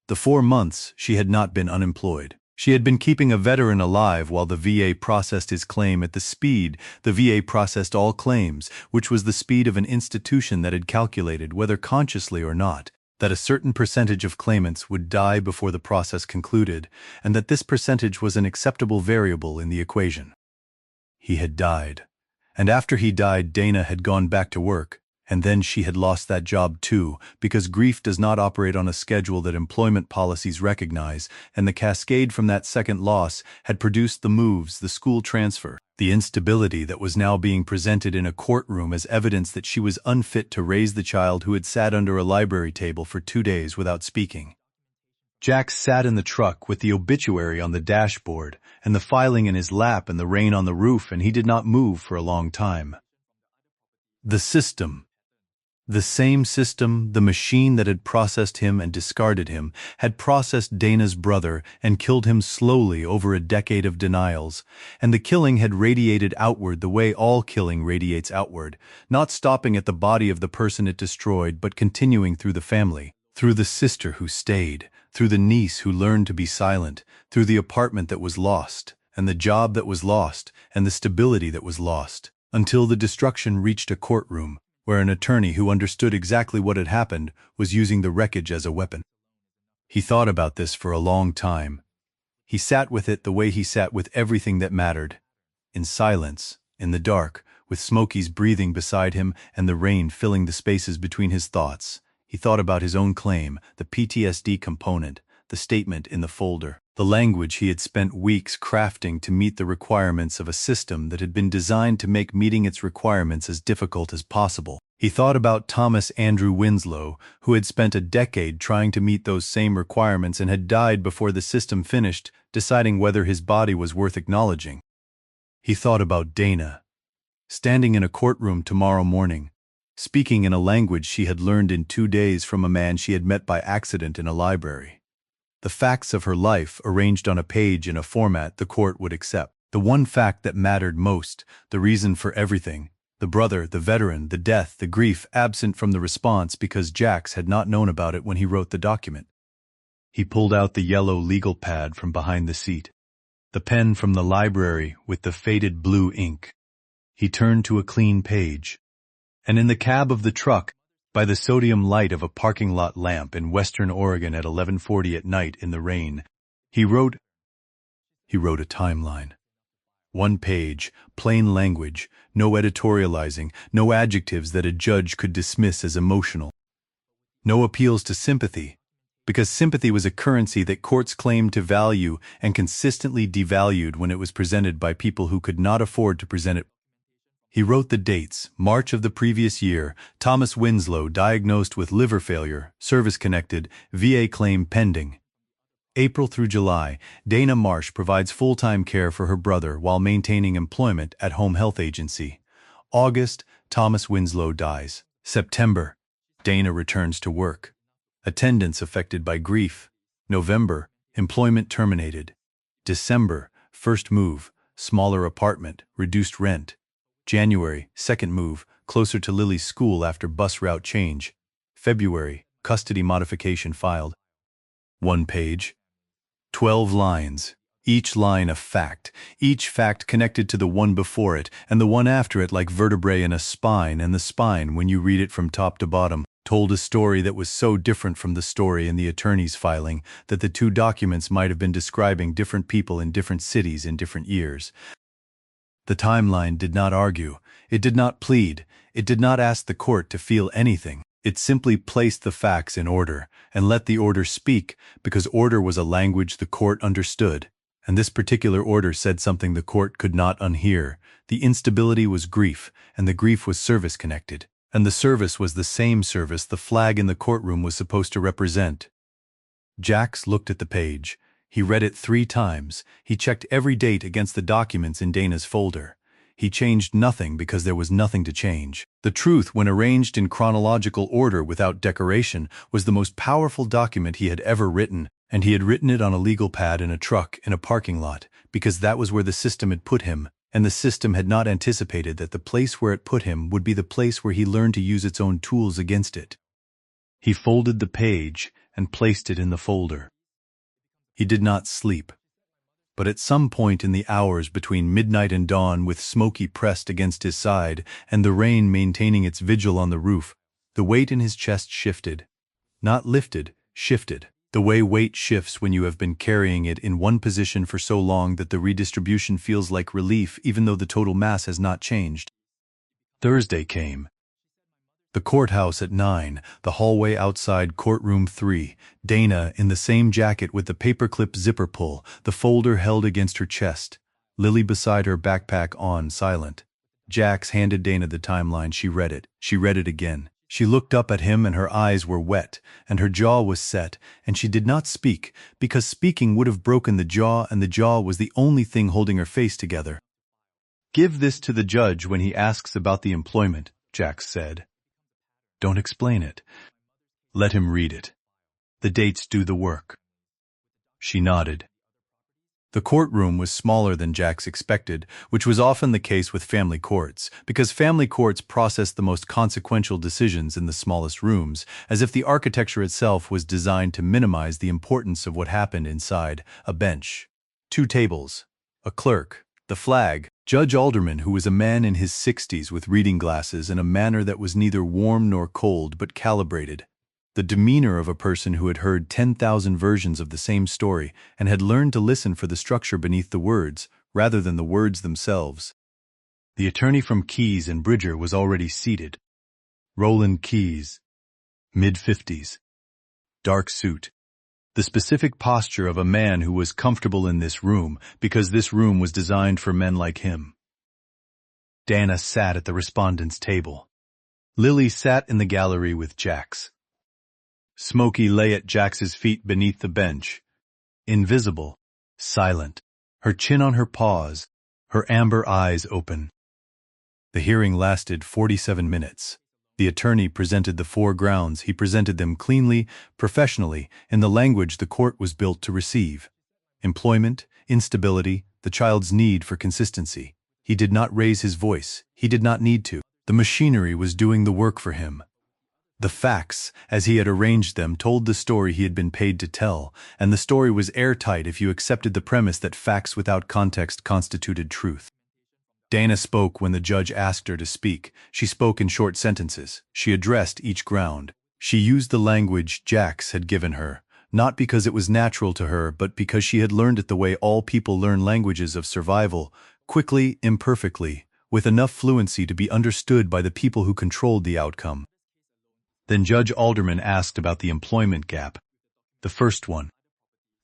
The 4 months she had not been unemployed. She had been keeping a veteran alive while the VA processed his claim at the speed the VA processed all claims, which was the speed of an institution that had calculated, whether consciously or not, that a certain percentage of claimants would die before the process concluded, and that this percentage was an acceptable variable in the equation. He had died, and after he died, Dana had gone back to work. And then she had lost that job too, because grief does not operate on a schedule that employment policies recognize, and the cascade from that second loss had produced the moves, the school transfer, the instability that was now being presented in a courtroom as evidence that she was unfit to raise the child who had sat under a library table for 2 days without speaking. Jax sat in the truck with the obituary on the dashboard, and the filing in his lap and the rain on the roof, and he did not move for a long time. The system. The same system, the machine that had processed him and discarded him, had processed Dana's brother and killed him slowly over a decade of denials, and the killing had radiated outward the way all killing radiates outward, not stopping at the body of the person it destroyed but continuing through the family, through the sister who stayed, through the niece who learned to be silent, through the apartment that was lost, and the job that was lost, and the stability that was lost, until the destruction reached a courtroom, where an attorney who understood exactly what had happened was using the wreckage as a weapon. He thought about this for a long time. He sat with it the way he sat with everything that mattered. In silence, in the dark, with Smoky's breathing beside him and the rain filling the spaces between his thoughts. He thought about his own claim, the PTSD component, the statement in the folder, the language he had spent weeks crafting to meet the requirements of a system that had been designed to make meeting its requirements as difficult as possible. He thought about Thomas Andrew Winslow, who had spent a decade trying to meet those same requirements and had died before the system finished deciding whether his body was worth acknowledging. He thought about Dana, standing in a courtroom tomorrow morning, speaking in a language she had learned in 2 days from a man she had met by accident in a library. The facts of her life arranged on a page in a format the court would accept. The one fact that mattered most, the reason for everything, the brother, the veteran, the death, the grief absent from the response because Jax had not known about it when he wrote the document. He pulled out the yellow legal pad from behind the seat, the pen from the library with the faded blue ink. He turned to a clean page, and in the cab of the truck, by the sodium light of a parking lot lamp in western Oregon at 11:40 at night in the rain, he wrote a timeline. 1 page, plain language, no editorializing, no adjectives that a judge could dismiss as emotional. No appeals to sympathy, because sympathy was a currency that courts claimed to value and consistently devalued when it was presented by people who could not afford to present it. He wrote the dates: March of the previous year, Thomas Winslow diagnosed with liver failure, service-connected, VA claim pending. April through July, Dana Marsh provides full-time care for her brother while maintaining employment at Home Health Agency. August, Thomas Winslow dies. September, Dana returns to work. Attendance affected by grief. November, employment terminated. December, first move, smaller apartment, reduced rent. January, second move, closer to Lily's school after bus route change. February, custody modification filed. 1 page. 12 lines. Each line a fact, each fact connected to the one before it, and the one after it like vertebrae in a spine, and the spine, when you read it from top to bottom, told a story that was so different from the story in the attorney's filing that the two documents might have been describing different people in different cities in different years. The timeline did not argue, it did not plead, it did not ask the court to feel anything. It simply placed the facts in order, and let the order speak, because order was a language the court understood. And this particular order said something the court could not unhear. The instability was grief, and the grief was service-connected. And the service was the same service the flag in the courtroom was supposed to represent. Jax looked at the page. He read it 3 times. He checked every date against the documents in Dana's folder. He changed nothing because there was nothing to change. The truth, when arranged in chronological order without decoration, was the most powerful document he had ever written, and he had written it on a legal pad in a truck in a parking lot, because that was where the system had put him, and the system had not anticipated that the place where it put him would be the place where he learned to use its own tools against it. He folded the page and placed it in the folder. He did not sleep. But at some point in the hours between midnight and dawn, with Smoky pressed against his side and the rain maintaining its vigil on the roof, the weight in his chest shifted. Not lifted, shifted. The way weight shifts when you have been carrying it in one position for so long that the redistribution feels like relief even though the total mass has not changed. Thursday came. The courthouse at 9, the hallway outside courtroom 3, Dana in the same jacket with the paperclip zipper pull, the folder held against her chest, Lily beside her, backpack on, silent. Jax handed Dana the timeline. She read it. She read it again. She looked up at him and her eyes were wet, and her jaw was set, and she did not speak, because speaking would have broken the jaw, and the jaw was the only thing holding her face together. "Give this to the judge when he asks about the employment," Jax said. "Don't explain it. Let him read it. The dates do the work." She nodded. The courtroom was smaller than Jax expected, which was often the case with family courts, because family courts process the most consequential decisions in the smallest rooms, as if the architecture itself was designed to minimize the importance of what happened inside. A bench, 2 tables, a clerk, the flag, Judge Alderman, who was a man in his 60s with reading glasses and a manner that was neither warm nor cold but calibrated. The demeanor of a person who had heard 10,000 versions of the same story and had learned to listen for the structure beneath the words, rather than the words themselves. The attorney from Keyes and Bridger was already seated. Roland Keyes, mid-50s, dark suit. The specific posture of a man who was comfortable in this room because this room was designed for men like him. Dana sat at the respondent's table. Lily sat in the gallery with Jax. Smoky lay at Jax's feet beneath the bench, invisible, silent, her chin on her paws, her amber eyes open. The hearing lasted 47 minutes. The attorney presented the 4 grounds. He presented them cleanly, professionally, in the language the court was built to receive. Employment, instability, the child's need for consistency. He did not raise his voice. He did not need to. The machinery was doing the work for him. The facts, as he had arranged them, told the story he had been paid to tell, and the story was airtight if you accepted the premise that facts without context constituted truth. Dana spoke when the judge asked her to speak. She spoke in short sentences. She addressed each ground. She used the language Jax had given her, not because it was natural to her, but because she had learned it the way all people learn languages of survival, quickly, imperfectly, with enough fluency to be understood by the people who controlled the outcome. Then Judge Alderman asked about the employment gap. The first one.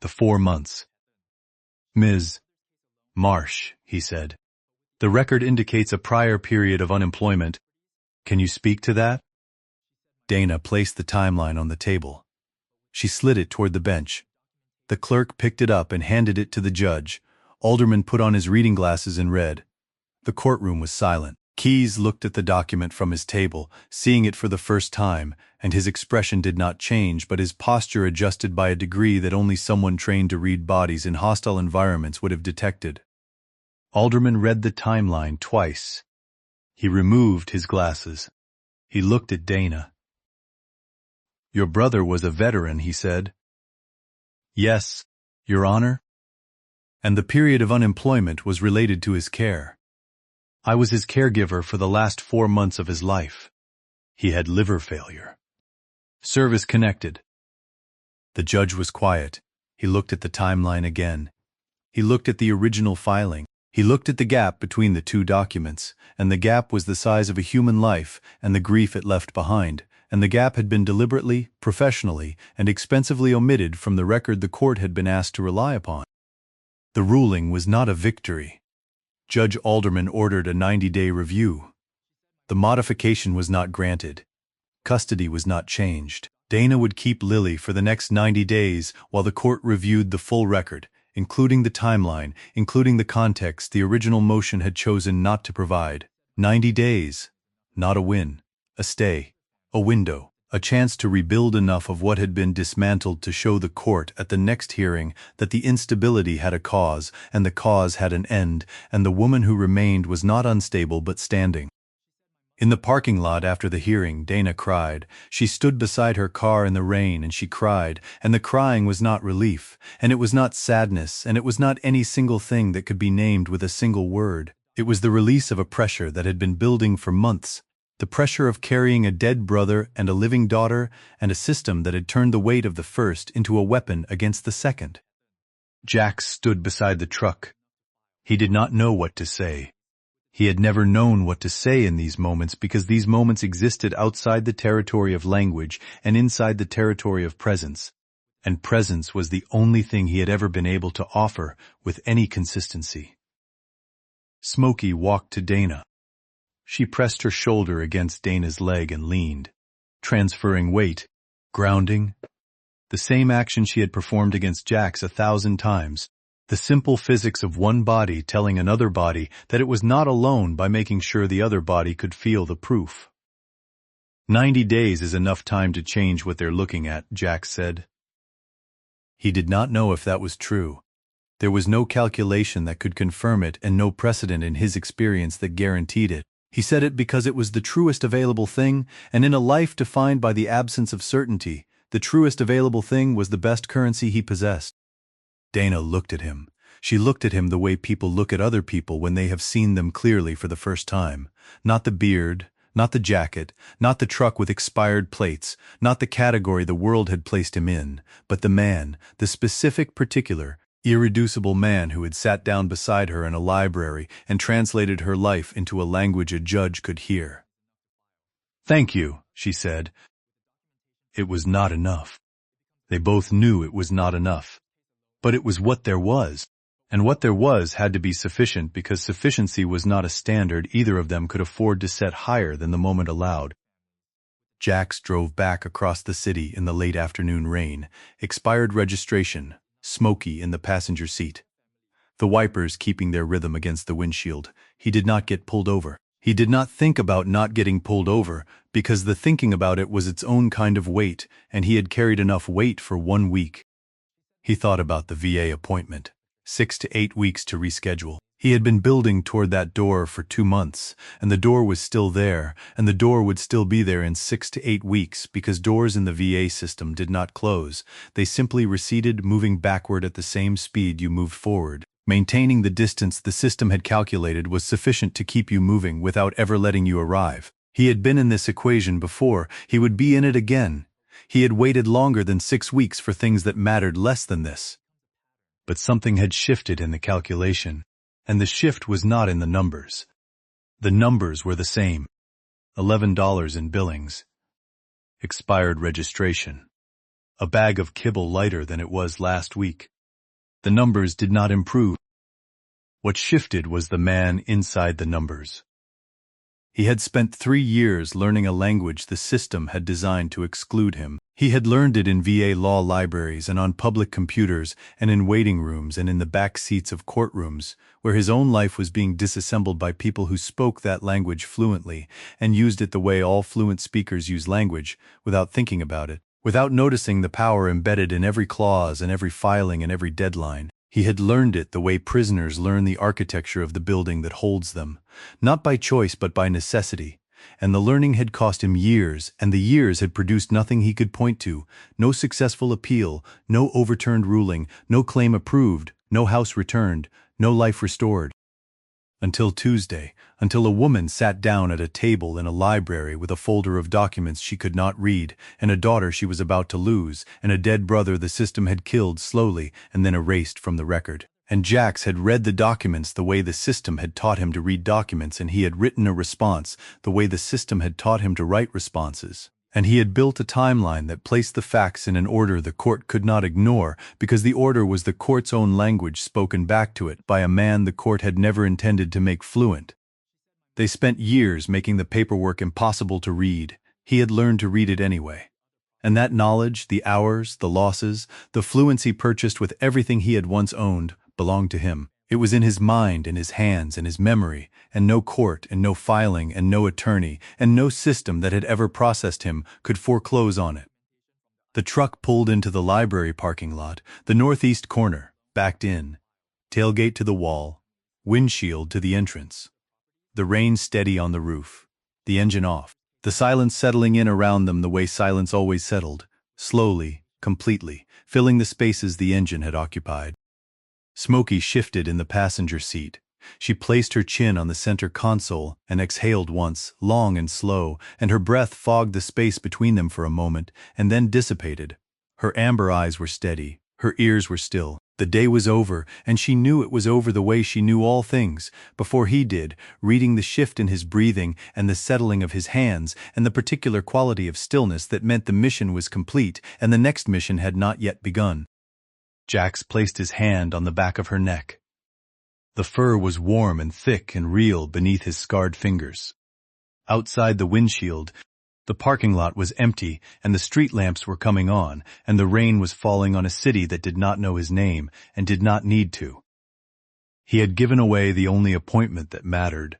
The 4 months. "Ms. Marsh," he said. "The record indicates a prior period of unemployment. Can you speak to that?" Dana placed the timeline on the table. She slid it toward the bench. The clerk picked it up and handed it to the judge. Alderman put on his reading glasses and read. The courtroom was silent. Keyes looked at the document from his table, seeing it for the first time, and his expression did not change, but his posture adjusted by a degree that only someone trained to read bodies in hostile environments would have detected. Alderman read the timeline twice. He removed his glasses. He looked at Dana. "Your brother was a veteran," he said. "Yes, Your Honor." "And the period of unemployment was related to his care. I was his caregiver for the last 4 months of his life. He had liver failure. Service connected." The judge was quiet. He looked at the timeline again. He looked at the original filing. He looked at the gap between the two documents, and the gap was the size of a human life and the grief it left behind, and the gap had been deliberately, professionally, and expensively omitted from the record the court had been asked to rely upon. The ruling was not a victory. Judge Alderman ordered a 90-day review. The modification was not granted. Custody was not changed. Dana would keep Lily for the next 90 days while the court reviewed the full record, including the timeline, including the context the original motion had chosen not to provide. 90 days. Not a win. A stay. A window. A chance to rebuild enough of what had been dismantled to show the court at the next hearing that the instability had a cause, and the cause had an end, and the woman who remained was not unstable but standing. In the parking lot after the hearing, Dana cried. She stood beside her car in the rain and she cried, and the crying was not relief, and it was not sadness, and it was not any single thing that could be named with a single word. It was the release of a pressure that had been building for months, the pressure of carrying a dead brother and a living daughter and a system that had turned the weight of the first into a weapon against the second. Jax stood beside the truck. He did not know what to say. He had never known what to say in these moments because these moments existed outside the territory of language and inside the territory of presence, and presence was the only thing he had ever been able to offer with any consistency. Smoky walked to Dana. She pressed her shoulder against Dana's leg and leaned, transferring weight, grounding, the same action she had performed against Jax 1,000 times. The simple physics of one body telling another body that it was not alone by making sure the other body could feel the proof. 90 days is enough time to change what they're looking at, Jax said. He did not know if that was true. There was no calculation that could confirm it and no precedent in his experience that guaranteed it. He said it because it was the truest available thing, and in a life defined by the absence of certainty, the truest available thing was the best currency he possessed. Dana looked at him. She looked at him the way people look at other people when they have seen them clearly for the first time. Not the beard, not the jacket, not the truck with expired plates, not the category the world had placed him in, but the man, the specific, particular, irreducible man who had sat down beside her in a library and translated her life into a language a judge could hear. "Thank you," she said. It was not enough. They both knew it was not enough. But it was what there was, and what there was had to be sufficient because sufficiency was not a standard either of them could afford to set higher than the moment allowed. Jax drove back across the city in the late afternoon rain, expired registration, Smoky in the passenger seat. The wipers keeping their rhythm against the windshield. He did not get pulled over. He did not think about not getting pulled over because the thinking about it was its own kind of weight, and he had carried enough weight for 1 week. He thought about the VA appointment, 6 to 8 weeks to reschedule. He had been building toward that door for 2 months, and the door was still there, and the door would still be there in 6 to 8 weeks because doors in the VA system did not close. They simply receded, moving backward at the same speed you moved forward. Maintaining the distance the system had calculated was sufficient to keep you moving without ever letting you arrive. He had been in this equation before. He would be in it again. He had waited longer than 6 weeks for things that mattered less than this. But something had shifted in the calculation, and the shift was not in the numbers. The numbers were the same. $11 in billings. Expired registration. A bag of kibble lighter than it was last week. The numbers did not improve. What shifted was the man inside the numbers. He had spent 3 years learning a language the system had designed to exclude him. He had learned it in VA law libraries and on public computers and in waiting rooms and in the back seats of courtrooms, where his own life was being disassembled by people who spoke that language fluently and used it the way all fluent speakers use language, without thinking about it, without noticing the power embedded in every clause and every filing and every deadline. He had learned it the way prisoners learn the architecture of the building that holds them, not by choice but by necessity, and the learning had cost him years, and the years had produced nothing he could point to, no successful appeal, no overturned ruling, no claim approved, no house returned, no life restored. Until Tuesday, until a woman sat down at a table in a library with a folder of documents she could not read, and a daughter she was about to lose, and a dead brother the system had killed slowly and then erased from the record. And Jax had read the documents the way the system had taught him to read documents, and he had written a response the way the system had taught him to write responses. And he had built a timeline that placed the facts in an order the court could not ignore, because the order was the court's own language spoken back to it by a man the court had never intended to make fluent. They spent years making the paperwork impossible to read. He had learned to read it anyway. And that knowledge, the hours, the losses, the fluency purchased with everything he had once owned, belonged to him. It was in his mind and his hands and his memory, and no court and no filing and no attorney and no system that had ever processed him could foreclose on it. The truck pulled into the library parking lot, the northeast corner, backed in, tailgate to the wall, windshield to the entrance. The rain steady on the roof, the engine off, the silence settling in around them the way silence always settled, slowly, completely, filling the spaces the engine had occupied. Smoky shifted in the passenger seat. She placed her chin on the center console and exhaled once, long and slow, and her breath fogged the space between them for a moment and then dissipated. Her amber eyes were steady, her ears were still. The day was over, and she knew it was over the way she knew all things, before he did, reading the shift in his breathing and the settling of his hands and the particular quality of stillness that meant the mission was complete and the next mission had not yet begun. Jax placed his hand on the back of her neck. The fur was warm and thick and real beneath his scarred fingers. Outside the windshield, the parking lot was empty and the street lamps were coming on, and the rain was falling on a city that did not know his name and did not need to. He had given away the only appointment that mattered.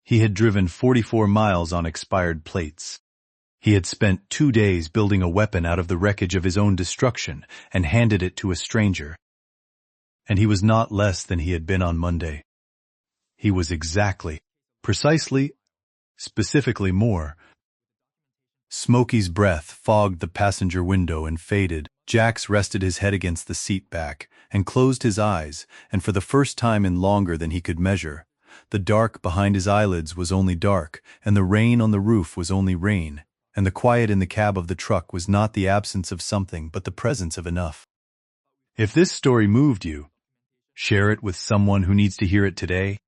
He had driven 44 miles on expired plates. He had spent 2 days building a weapon out of the wreckage of his own destruction and handed it to a stranger. And he was not less than he had been on Monday. He was exactly, precisely, specifically more. Smoky's breath fogged the passenger window and faded. Jax rested his head against the seat back and closed his eyes, and for the first time in longer than he could measure, the dark behind his eyelids was only dark, and the rain on the roof was only rain, and the quiet in the cab of the truck was not the absence of something but the presence of enough. If this story moved you, share it with someone who needs to hear it today.